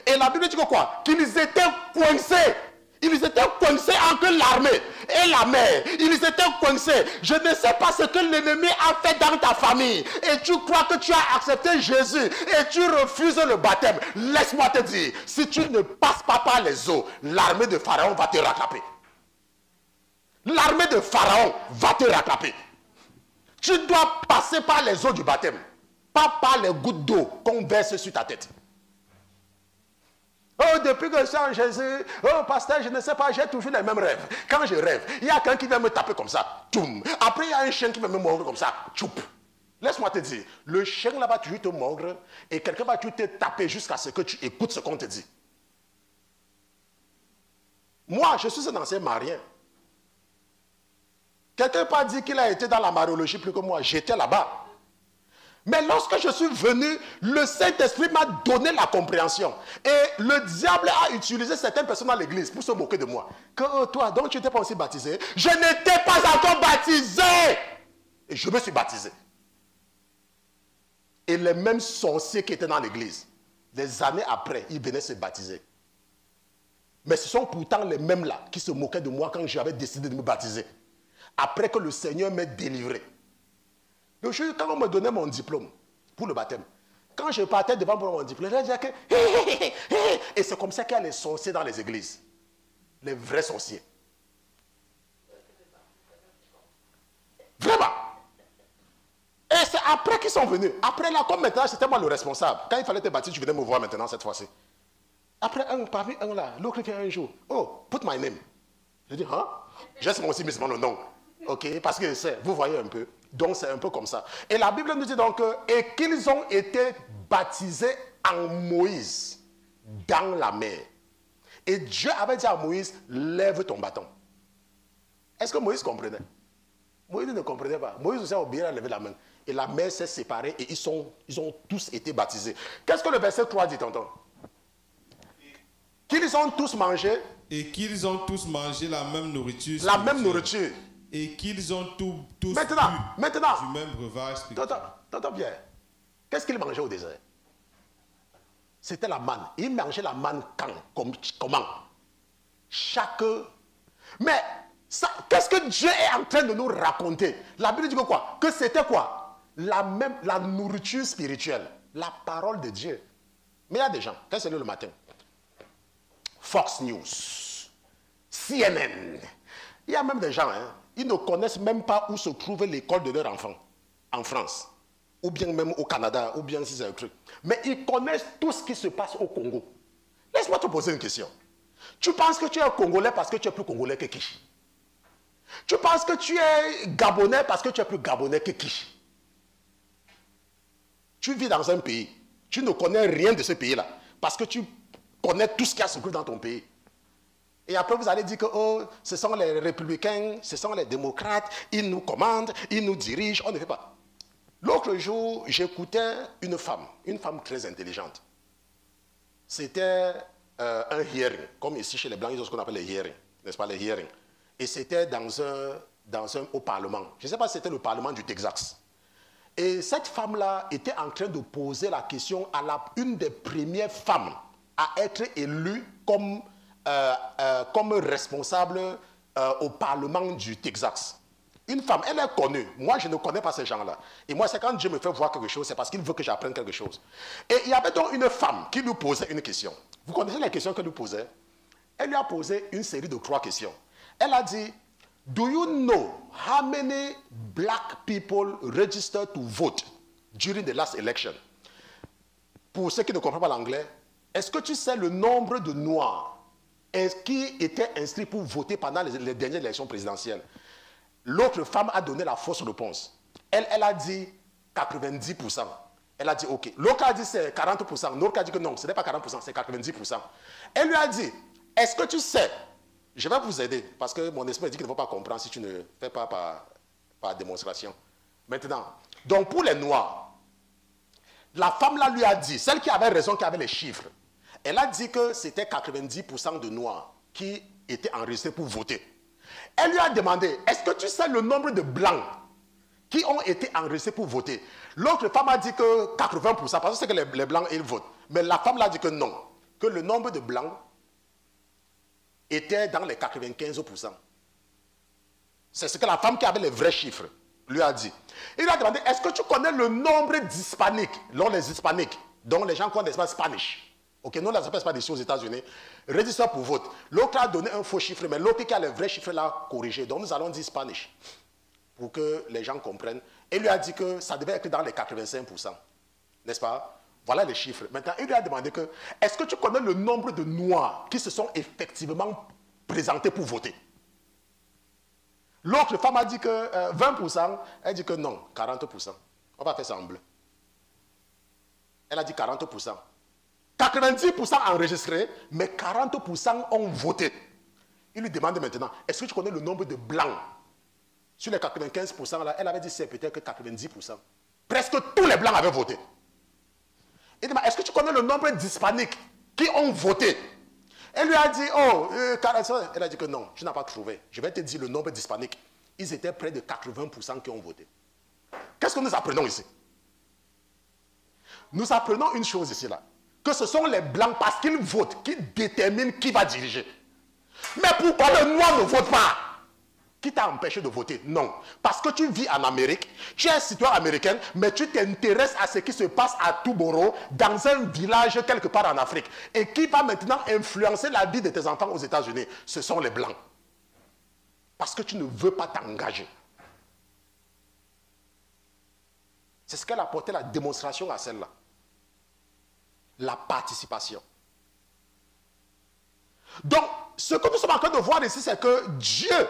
Et la Bible dit que quoi? Qu'ils étaient coincés. Ils étaient coincés entre l'armée et la mer. Ils étaient coincés. Je ne sais pas ce que l'ennemi a fait dans ta famille. Et tu crois que tu as accepté Jésus et tu refuses le baptême. Laisse-moi te dire, si tu ne passes pas par les eaux, l'armée de Pharaon va te rattraper. L'armée de Pharaon va te rattraper. Tu dois passer par les eaux du baptême, pas par les gouttes d'eau qu'on verse sur ta tête. Oh, depuis que je suis en Jésus, oh, pasteur, je ne sais pas, j'ai toujours les mêmes rêves. Quand je rêve, il y a quelqu'un qui vient me taper comme ça. Toum. Après, il y a un chien qui vient me mordre comme ça. Tchoup. Laisse-moi te dire, le chien là-bas, tu te mordre et quelqu'un va te taper jusqu'à ce que tu écoutes ce qu'on te dit. Moi, je suis un ancien marien. Quelqu'un pas dit qu'il a été dans la mariologie plus que moi. J'étais là-bas. Mais lorsque je suis venu, le Saint-Esprit m'a donné la compréhension. Et le diable a utilisé certaines personnes dans l'église pour se moquer de moi. Que toi, donc tu n'étais pas aussi baptisé? Je n'étais pas encore baptisé. Et je me suis baptisé. Et les mêmes sorciers qui étaient dans l'église, des années après, ils venaient se baptiser. Mais ce sont pourtant les mêmes là qui se moquaient de moi quand j'avais décidé de me baptiser. Après que le Seigneur m'ait délivré. Le jour, quand on me donnait mon diplôme pour le baptême, quand je partais devant pour mon diplôme, je disais que... Et c'est comme ça qu'il y a les sorciers dans les églises. Les vrais sorciers. Vraiment. Et c'est après qu'ils sont venus. Après là, comme maintenant, c'était moi le responsable. Quand il fallait te baptiser, tu venais me voir maintenant cette fois-ci. Après, parmi un là, l'autre vient un jour. Oh, put my name. Je dis, hein? J'ai aussi mis mon nom. Ok, parce que c'est, vous voyez un peu. Donc c'est un peu comme ça. Et la Bible nous dit donc, et qu'ils ont été baptisés en Moïse dans la mer. Et Dieu avait dit à Moïse, lève ton bâton. Est-ce que Moïse comprenait? Moïse ne comprenait pas. Moïse aussi a oublié de lever la main. Et la mer s'est séparée et ils ont tous été baptisés. Qu'est-ce que le verset 3 dit, tonton? Qu'ils ont tous mangé. Et qu'ils ont tous mangé la même nourriture. La même nourriture. Et qu'ils ont tous maintenant, du même breuvage spirituel. Tonton Pierre, qu'est-ce qu'ils mangeaient au désert? C'était la manne. Ils mangeaient la manne quand? Comment? Chaque... Mais qu'est-ce que Dieu est en train de nous raconter? La Bible dit que quoi? Que c'était quoi? La nourriture spirituelle. La parole de Dieu. Mais il y a des gens, quand c'est le matin, Fox News, CNN, il y a même des gens, hein, ils ne connaissent même pas où se trouve l'école de leur enfant, en France, ou bien même au Canada, ou bien si c'est un truc. Mais ils connaissent tout ce qui se passe au Congo. Laisse-moi te poser une question. Tu penses que tu es Congolais parce que tu es plus Congolais que qui? Tu penses que tu es Gabonais parce que tu es plus Gabonais que qui? Tu vis dans un pays, tu ne connais rien de ce pays-là, parce que tu connais tout ce qui a se trouve dans ton pays. Et après, vous allez dire que oh, ce sont les républicains, ce sont les démocrates, ils nous commandent, ils nous dirigent, on ne fait pas. L'autre jour, j'écoutais une femme très intelligente. C'était un hearing, comme ici chez les Blancs, ils ont ce qu'on appelle les hearings, n'est-ce pas, les hearings. Et c'était au Parlement. Je ne sais pas si c'était le Parlement du Texas. Et cette femme-là était en train de poser la question à une des premières femmes à être élue comme responsable au Parlement du Texas. Une femme, elle est connue. Moi, je ne connais pas ces gens-là. Et moi, c'est quand Dieu me fait voir quelque chose, c'est parce qu'il veut que j'apprenne quelque chose. Et il y avait donc une femme qui lui posait une question. Vous connaissez les questions qu'elle lui posait? Elle lui a posé une série de 3 questions. Elle a dit, do you know how many black people registered to vote during the last election? Pour ceux qui ne comprennent pas l'anglais, est-ce que tu sais le nombre de Noirs qui étaient inscrits pour voter pendant les dernières élections présidentielles? L'autre femme a donné la fausse réponse. Elle a dit 90%. Elle a dit OK. L'autre a dit c'est 40%. L'autre a dit que non, ce n'est pas 40%, c'est 90%. Elle lui a dit, est-ce que tu sais, je vais vous aider, parce que mon esprit dit qu'il ne faut pas comprendre si tu ne fais pas par démonstration. Maintenant, donc pour les Noirs, la femme là lui a dit, celle qui avait raison, qui avait les chiffres, elle a dit que c'était 90% de Noirs qui étaient enregistrés pour voter. Elle lui a demandé, est-ce que tu sais le nombre de Blancs qui ont été enregistrés pour voter? L'autre femme a dit que 80%, parce que c'est que les Blancs, ils votent. Mais la femme l'a dit que non, que le nombre de Blancs était dans les 95%. C'est ce que la femme qui avait les vrais chiffres lui a dit. Il lui a demandé, est-ce que tu connais le nombre d'Hispaniques, les Hispaniques, dont les gens connaissent pas Spanish? Ok, nous, là, ça ne passe pas d'ici aux États-Unis. Register pour vote. L'autre a donné un faux chiffre, mais l'autre qui a le vrai chiffre l'a corrigé. Donc, nous allons dire Spanish pour que les gens comprennent. Et lui a dit que ça devait être dans les 85%. N'est-ce pas? Voilà les chiffres. Maintenant, il lui a demandé que, est-ce que tu connais le nombre de Noirs qui se sont effectivement présentés pour voter? L'autre femme a dit que 20%. Elle dit que non, 40%. On va faire ça en bleu. Elle a dit 40%. 90% enregistrés, mais 40% ont voté. Il lui demande maintenant, est-ce que tu connais le nombre de blancs? Sur les 95%, là, elle avait dit c'est peut-être que 90%. Presque tous les blancs avaient voté. Il demande, est-ce que tu connais le nombre d'hispaniques qui ont voté? Elle lui a dit, elle a dit que non, tu n'as pas trouvé. Je vais te dire le nombre d'hispaniques. Ils étaient près de 80% qui ont voté. Qu'est-ce que nous apprenons ici? Nous apprenons une chose ici, là. Que ce sont les blancs, parce qu'ils votent, qui déterminent qui va diriger. Mais pourquoi le noir ne vote pas? Qui t'a empêché de voter? Non. Parce que tu vis en Amérique, tu es citoyen américain, mais tu t'intéresses à ce qui se passe à Touboro, dans un village quelque part en Afrique. Et qui va maintenant influencer la vie de tes enfants aux États-Unis? Ce sont les blancs. Parce que tu ne veux pas t'engager. C'est ce qu'elle a apporté la démonstration à celle-là. La participation. Donc, ce que nous sommes en train de voir ici, c'est que Dieu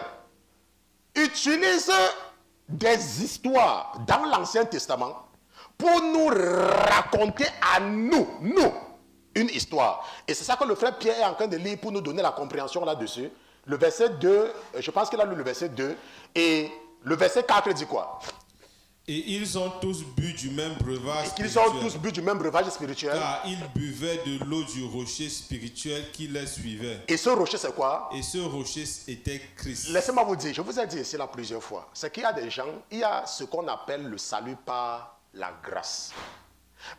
utilise des histoires dans l'Ancien Testament pour nous raconter à nous, une histoire. Et c'est ça que le frère Pierre est en train de lire pour nous donner la compréhension là-dessus. Le verset 2, je pense qu'il a lu le verset 2, et le verset 4 dit quoi? Et ils ont tous bu du même breuvage spirituel. Ils ont tous bu du même breuvage spirituel. Car ils buvaient de l'eau du rocher spirituel qui les suivait. Et ce rocher, c'est quoi? Et ce rocher était Christ. Laissez-moi vous dire, je vous ai dit ici là plusieurs fois, c'est qu'il y a des gens, il y a ce qu'on appelle le salut par la grâce.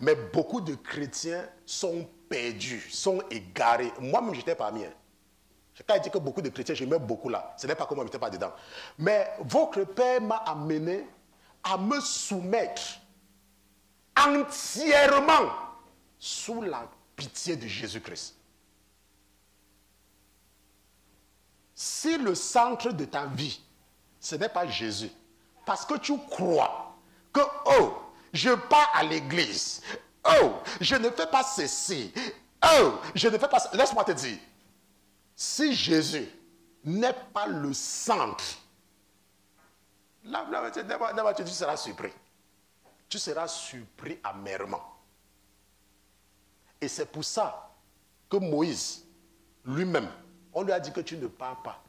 Mais beaucoup de chrétiens sont perdus, sont égarés. Moi-même, j'étais parmi eux. Quand il dit que beaucoup de chrétiens, je mets beaucoup là. Ce n'est pas que moi, je n'étais pas dedans. Mais votre Père m'a amené à me soumettre entièrement sous la pitié de Jésus-Christ. Si le centre de ta vie, ce n'est pas Jésus, parce que tu crois que, oh, je pars à l'église, oh, je ne fais pas ceci, oh, je ne fais pas ça. Laisse-moi te dire, si Jésus n'est pas le centre, là, tu seras surpris. Tu seras surpris amèrement. Et c'est pour ça que Moïse, lui-même, on lui a dit que tu ne parles pas.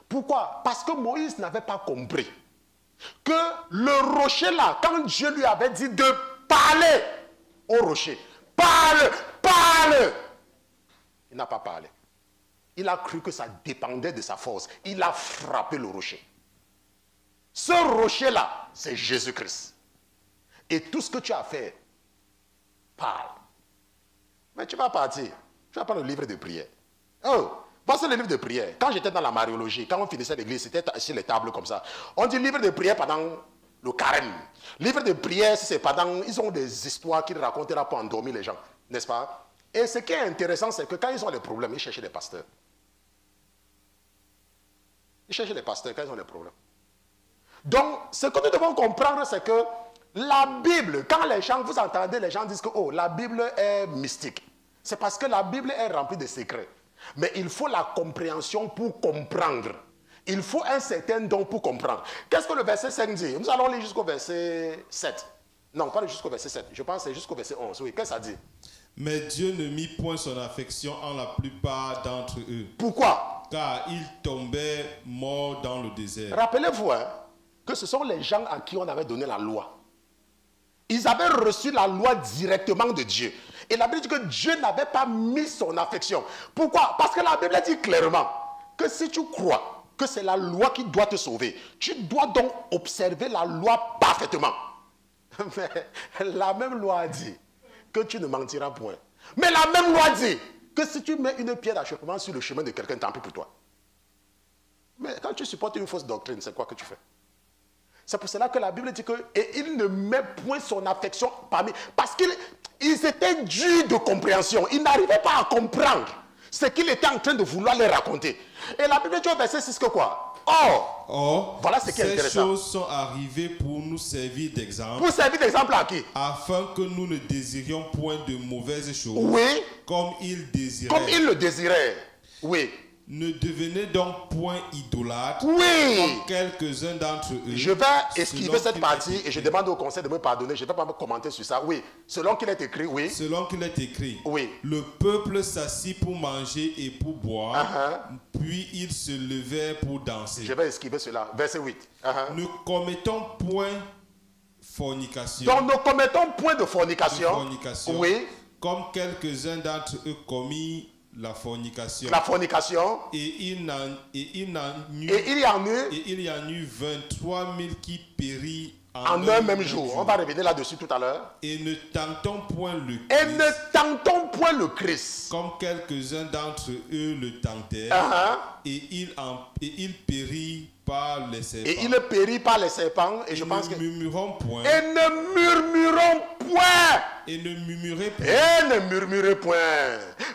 Pourquoi? Parce que Moïse n'avait pas compris que le rocher là, quand Dieu lui avait dit de parler au rocher, parle, il n'a pas parlé. Il a cru que ça dépendait de sa force. Il a frappé le rocher. Ce rocher-là, c'est Jésus-Christ. Et tout ce que tu as fait, parle. Mais tu vas partir. Tu vas prendre le livre de prière. Oh, voici le livre de prière. Quand j'étais dans la mariologie, quand on finissait l'église, c'était sur les tables comme ça. On dit livre de prière pendant le carême. Livre de prière, c'est pendant... Ils ont des histoires qu'ils racontent pour endormir les gens. N'est-ce pas? Et ce qui est intéressant, c'est que quand ils ont des problèmes, ils cherchent des pasteurs. Ils cherchent des pasteurs quand ils ont des problèmes. Donc, ce que nous devons comprendre, c'est que la Bible, quand les gens, vous entendez, les gens disent que oh, la Bible est mystique. C'est parce que la Bible est remplie de secrets. Mais il faut la compréhension pour comprendre. Il faut un certain don pour comprendre. Qu'est-ce que le verset 5 dit? Nous allons lire jusqu'au verset 7. Non, pas jusqu'au verset 7. Je pense que c'est jusqu'au verset 11. Oui, qu'est-ce que ça dit? Mais Dieu ne mit point son affection en la plupart d'entre eux. Pourquoi? Car ils tombaient morts dans le désert. Rappelez-vous que ce sont les gens à qui on avait donné la loi. Ils avaient reçu la loi directement de Dieu. Et la Bible dit que Dieu n'avait pas mis son affection. Pourquoi? Parce que la Bible dit clairement que si tu crois que c'est la loi qui doit te sauver, tu dois donc observer la loi parfaitement. Mais la même loi dit que tu ne mentiras point. Mais la même loi dit que si tu mets une pierre d'achoppement sur le chemin de quelqu'un, tant pis pour toi. Mais quand tu supportes une fausse doctrine, c'est quoi que tu fais? C'est pour cela que la Bible dit que et il ne met point son affection parmi. Parce qu'il Ils étaient durs de compréhension. Ils n'arrivaient pas à comprendre ce qu'il était en train de vouloir leur raconter. Et la Bible dit au verset 6 que quoi? Or, voilà ce qui est intéressant. Ces choses sont arrivées pour nous servir d'exemple. Pour servir d'exemple à qui? Afin que nous ne désirions point de mauvaises choses. Oui. Comme ils désiraient. Comme ils le désiraient. Oui. Ne devenez donc point idolâtres. Oui. Comme quelques-uns d'entre eux. Je vais esquiver cette partie et je demande au conseil de me pardonner. Je ne vais pas me commenter sur ça. Oui. Selon qu'il est écrit, oui. Selon qu'il est écrit. Oui. Le peuple s'assit pour manger et pour boire. Puis ils se levèrent pour danser. Je vais esquiver cela. Verset 8. Ne commettons point fornication. Donc ne commettons point de fornication. Oui. Comme quelques-uns d'entre eux commis la fornication. La fornication. Et il y en eut 23 000 qui périrent en un même jour. On va revenir là-dessus tout à l'heure. Et ne tentons point le Christ. Et ne tentons point le Christ. Comme quelques-uns d'entre eux le tentèrent. Et il périt par les serpents. Et il périt par les serpents. Et je pense que... Et ne murmurons point. Et ne murmurons point. Et ne murmurez point. Et ne murmurez point.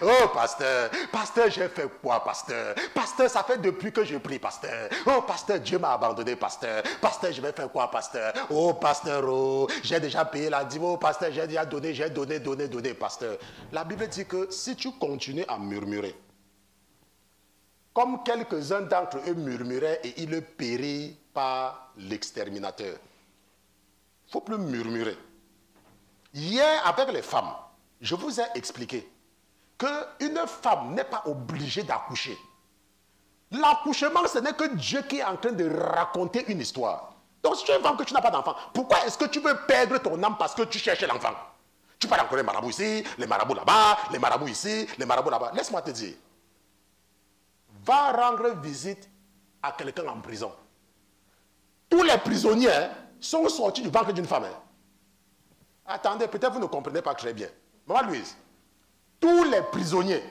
Oh, pasteur. Pasteur, j'ai fait quoi, pasteur? Pasteur, ça fait depuis que je prie, pasteur. Oh, pasteur, Dieu m'a abandonné, pasteur. Pasteur, je vais faire quoi, pasteur? Oh, pasteur, oh, j'ai déjà payé la dîme. Oh, pasteur, j'ai déjà donné, donné, pasteur. La Bible dit que si tu continues à murmurer, comme quelques-uns d'entre eux murmuraient et ils périrent par l'exterminateur. Il ne faut plus murmurer. Hier, avec les femmes, je vous ai expliqué qu'une femme n'est pas obligée d'accoucher. L'accouchement, ce n'est que Dieu qui est en train de raconter une histoire. Donc, si tu es une femme que tu n'as pas d'enfant, pourquoi est-ce que tu veux perdre ton âme parce que tu cherches l'enfant? Tu parles encore les marabouts ici, les marabouts là-bas, les marabouts ici, les marabouts là-bas. Laisse-moi te dire. Va rendre visite à quelqu'un en prison. Tous les prisonniers sont sortis du ventre d'une femme. Attendez, peut-être vous ne comprenez pas très bien. Maman Louise, tous les prisonniers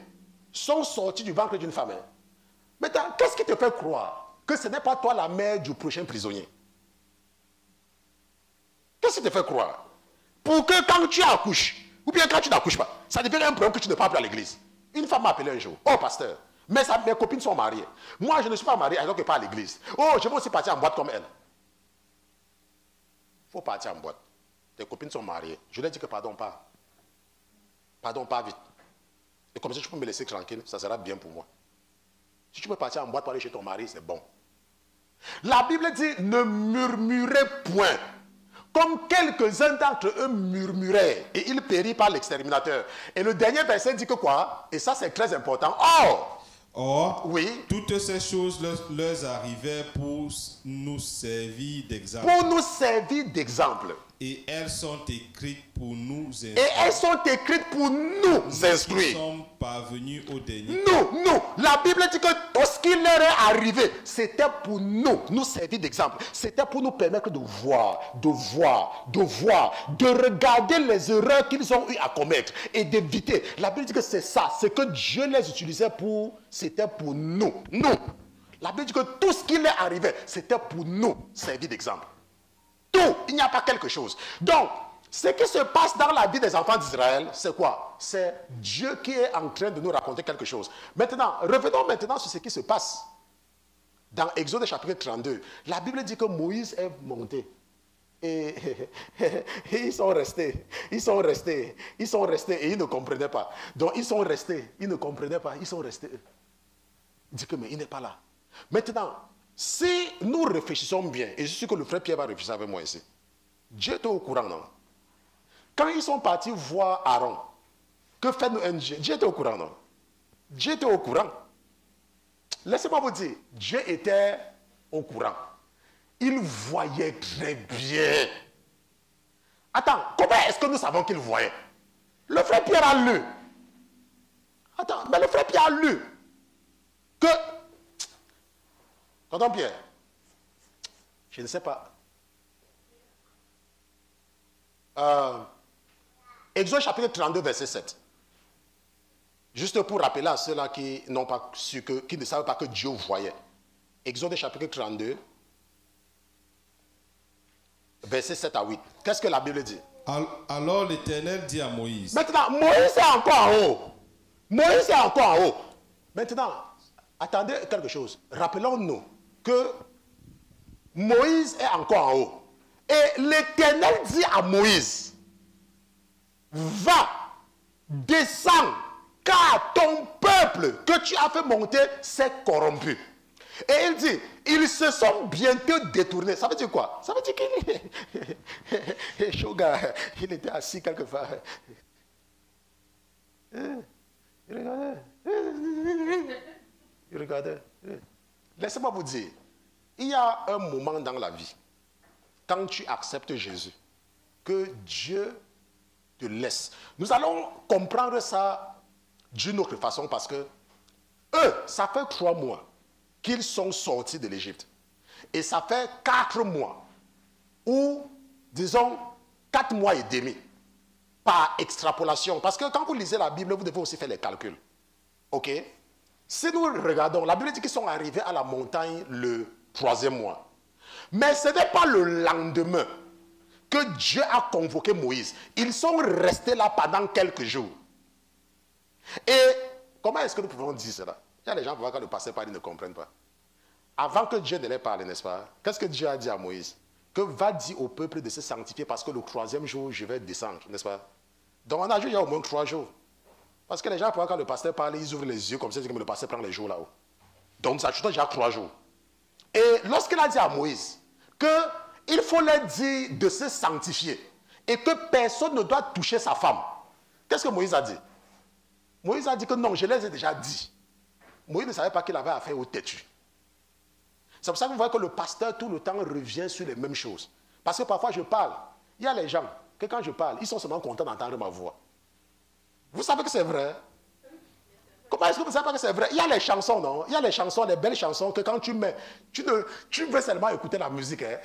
sont sortis du ventre d'une femme. Maintenant, qu'est-ce qui te fait croire que ce n'est pas toi la mère du prochain prisonnier? Qu'est-ce qui te fait croire? Pour que quand tu accouches, ou bien quand tu n'accouches pas, ça devient un problème que tu ne parles plus à l'église. Une femme m'a appelé un jour. Oh, pasteur, mes copines sont mariées. Moi, je ne suis pas marié alors que pas à l'église. Oh, je veux aussi partir en boîte comme elle. Il faut partir en boîte. Tes copines sont mariées. Je leur ai dit que pardon pas. Pardon pas vite. Et comme ça, tu peux me laisser tranquille, ça sera bien pour moi. Si tu peux partir en boîte pour aller chez ton mari, c'est bon. La Bible dit, ne murmurez point. Comme quelques-uns d'entre eux murmuraient, et ils périrent par l'exterminateur. Et le dernier verset dit que quoi? Et ça, c'est très important. Or, oui, toutes ces choses leur arrivaient pour nous servir d'exemple. Pour nous servir d'exemple. Et elles sont écrites pour nous instruire. Et elles sont écrites pour nous instruire. Nous sommes parvenus au dernier. Nous. La Bible dit que tout ce qui leur est arrivé, c'était pour nous servir d'exemple. C'était pour nous permettre de voir, de regarder les erreurs qu'ils ont eu à commettre et d'éviter. La Bible dit que c'est ça, c'est que Dieu les utilisait pour, c'était pour nous. La Bible dit que tout ce qui leur arrivait, c'était pour nous servir d'exemple. Tout, il n'y a pas quelque chose. Donc, ce qui se passe dans la vie des enfants d'Israël, c'est quoi? C'est Dieu qui est en train de nous raconter quelque chose. Maintenant, revenons maintenant sur ce qui se passe. Dans Exode chapitre 32, la Bible dit que Moïse est monté. Et ils sont restés et ils ne comprenaient pas. Donc ils sont restés, ils ne comprenaient pas, ils sont restés. Il dit que mais il n'est pas là. Maintenant, si nous réfléchissons bien, et je suis sûr que le frère Pierre va réfléchir avec moi ici, Dieu était au courant, non? Quand ils sont partis voir Aaron, que fait un Dieu? Dieu était au courant, non? Dieu était au courant. Laissez-moi vous dire, Dieu était au courant. Il voyait très bien. Attends, comment est-ce que nous savons qu'il voyait? Le frère Pierre a lu. Attends, mais le frère Pierre a lu que... Tonton Pierre, je ne sais pas. Exode chapitre 32, verset 7. Juste pour rappeler à ceux-là qui n'ont pas su qui ne savent pas que Dieu voyait. Exode chapitre 32, verset 7 à 8. Qu'est-ce que la Bible dit? Alors l'Éternel dit à Moïse. Maintenant, Moïse est encore en haut. Moïse est encore en haut. Maintenant, attendez quelque chose. Rappelons-nous que Moïse est encore en haut. Et l'Éternel dit à Moïse, va, descends, car ton peuple que tu as fait monter s'est corrompu. Et il dit, ils se sont bientôt détournés. Ça veut dire quoi? Ça veut dire qu'il Shoga, il était assis quelque part. Il regardait. Il regardait. Laissez-moi vous dire, il y a un moment dans la vie, quand tu acceptes Jésus, que Dieu te laisse. Nous allons comprendre ça d'une autre façon parce que eux, ça fait 3 mois qu'ils sont sortis de l'Égypte. Et ça fait 4 mois, ou disons 4 mois et demi, par extrapolation. Parce que quand vous lisez la Bible, vous devez aussi faire les calculs. Ok? Si nous regardons, la Bible dit qu'ils sont arrivés à la montagne le 3e mois. Mais ce n'est pas le lendemain que Dieu a convoqué Moïse. Ils sont restés là pendant quelques jours. Et comment est-ce que nous pouvons dire cela? Il y a des gens qui voient quand le pasteur parle, ils ne comprennent pas. Avant que Dieu ne les parle, n'est-ce pas? Qu'est-ce que Dieu a dit à Moïse? Que va dire au peuple de se sanctifier parce que le 3e jour, je vais descendre, n'est-ce pas? Donc on a joué il y a au moins 3 jours. Parce que les gens, quand le pasteur parle, ils ouvrent les yeux comme ça, ils disent que le pasteur prend les jours là-haut. Donc ça ajoute déjà 3 jours. Et lorsqu'il a dit à Moïse qu'il faut leur dire de se sanctifier et que personne ne doit toucher sa femme, qu'est-ce que Moïse a dit? Moïse a dit que non, je les ai déjà dit. Moïse ne savait pas qu'il avait affaire au têtu. C'est pour ça que vous voyez que le pasteur tout le temps revient sur les mêmes choses. Parce que parfois je parle, il y a les gens que quand je parle, ils sont seulement contents d'entendre ma voix. Vous savez que c'est vrai? Comment est-ce que vous ne savez pas que c'est vrai? Il y a les chansons, non? Il y a les chansons, les belles chansons que quand tu mets, tu veux seulement écouter la musique. Hein?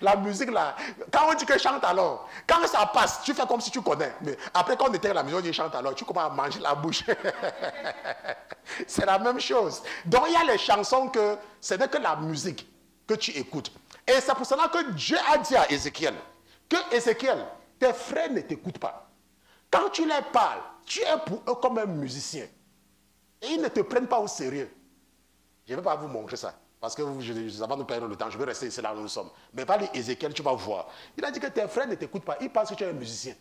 La musique là, quand on dit que chante alors, quand ça passe, tu fais comme si tu connais. Mais après quand on éteint la musique, on dit chante alors, tu commences à manger la bouche. C'est la même chose. Donc il y a les chansons que ce n'est que la musique que tu écoutes. Et c'est pour cela que Dieu a dit à Ézéchiel, que Ézéchiel, tes frères ne t'écoutent pas. Quand tu leur parles, tu es pour eux comme un musicien. Et ils ne te prennent pas au sérieux. Je ne vais pas vous montrer ça. Parce que ça va nous perdre le temps. Je vais rester ici là où nous sommes. Mais par les Ézéchiel, tu vas voir. Il a dit que tes frères ne t'écoutent pas. Ils pensent que tu es un musicien.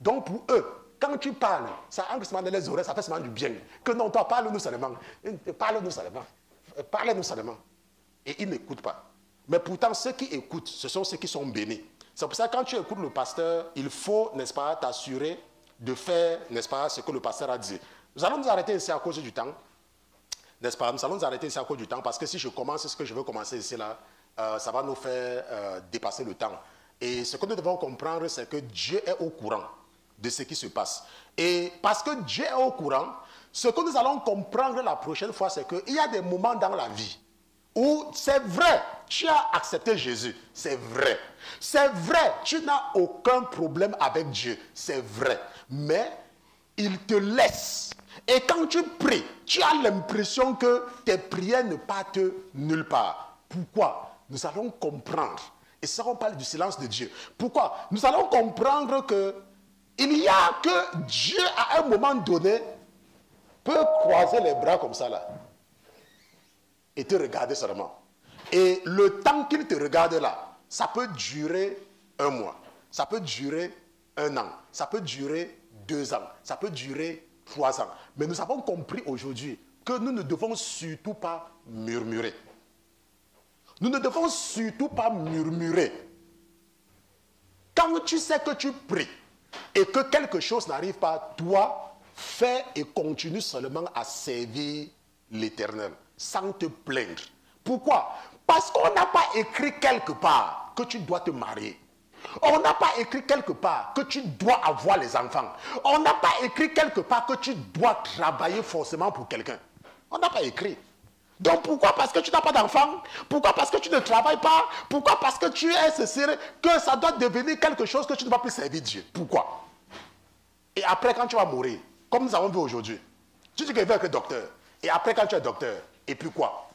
Donc pour eux, quand tu parles, ça entre seulement dans les oreilles, ça fait seulement du bien. Que non, toi, parle-nous seulement. Parle-nous seulement. Parle-nous seulement. Et ils n'écoutent pas. Mais pourtant, ceux qui écoutent, ce sont ceux qui sont bénis. C'est pour ça que quand tu écoutes le pasteur, il faut, n'est-ce pas, t'assurer de faire, n'est-ce pas, ce que le pasteur a dit. Nous allons nous arrêter ici à cause du temps. N'est-ce pas? Nous allons nous arrêter ici à cause du temps parce que si je commence ce que je veux commencer ici là, ça va nous faire dépasser le temps. Et ce que nous devons comprendre, c'est que Dieu est au courant de ce qui se passe. Et parce que Dieu est au courant, ce que nous allons comprendre la prochaine fois, c'est qu'il y a des moments dans la vie où c'est vrai, tu as accepté Jésus, c'est vrai. C'est vrai, tu n'as aucun problème avec Dieu, c'est vrai. Mais il te laisse. Et quand tu pries, tu as l'impression que tes prières ne partent nulle part. Pourquoi? Nous allons comprendre. Et ça, on parle du silence de Dieu. Pourquoi? Nous allons comprendre que il y a que Dieu, à un moment donné, peut croiser les bras comme ça, là, et te regarder seulement. Et le temps qu'il te regarde là, ça peut durer 1 mois, ça peut durer 1 an, ça peut durer 2 ans, ça peut durer 3 ans. Mais nous avons compris aujourd'hui que nous ne devons surtout pas murmurer. Nous ne devons surtout pas murmurer. Quand tu sais que tu pries et que quelque chose n'arrive pas, toi, fais et continue seulement à servir l'Éternel sans te plaindre. Pourquoi? Parce qu'on n'a pas écrit quelque part que tu dois te marier. On n'a pas écrit quelque part que tu dois avoir les enfants. On n'a pas écrit quelque part que tu dois travailler forcément pour quelqu'un. On n'a pas écrit. Donc pourquoi? Parce que tu n'as pas d'enfant? Pourquoi? Parce que tu ne travailles pas? Pourquoi? Parce que tu es ceci, que ça doit devenir quelque chose que tu ne vas plus servir Dieu. Pourquoi? Et après, quand tu vas mourir, comme nous avons vu aujourd'hui, tu dis que tu veux être docteur. Et après, quand tu es docteur, et puis quoi?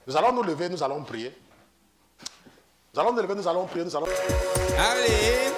Nous allons nous lever, nous allons prier. Nous allons nous lever, nous allons prier, nous allons... Allez.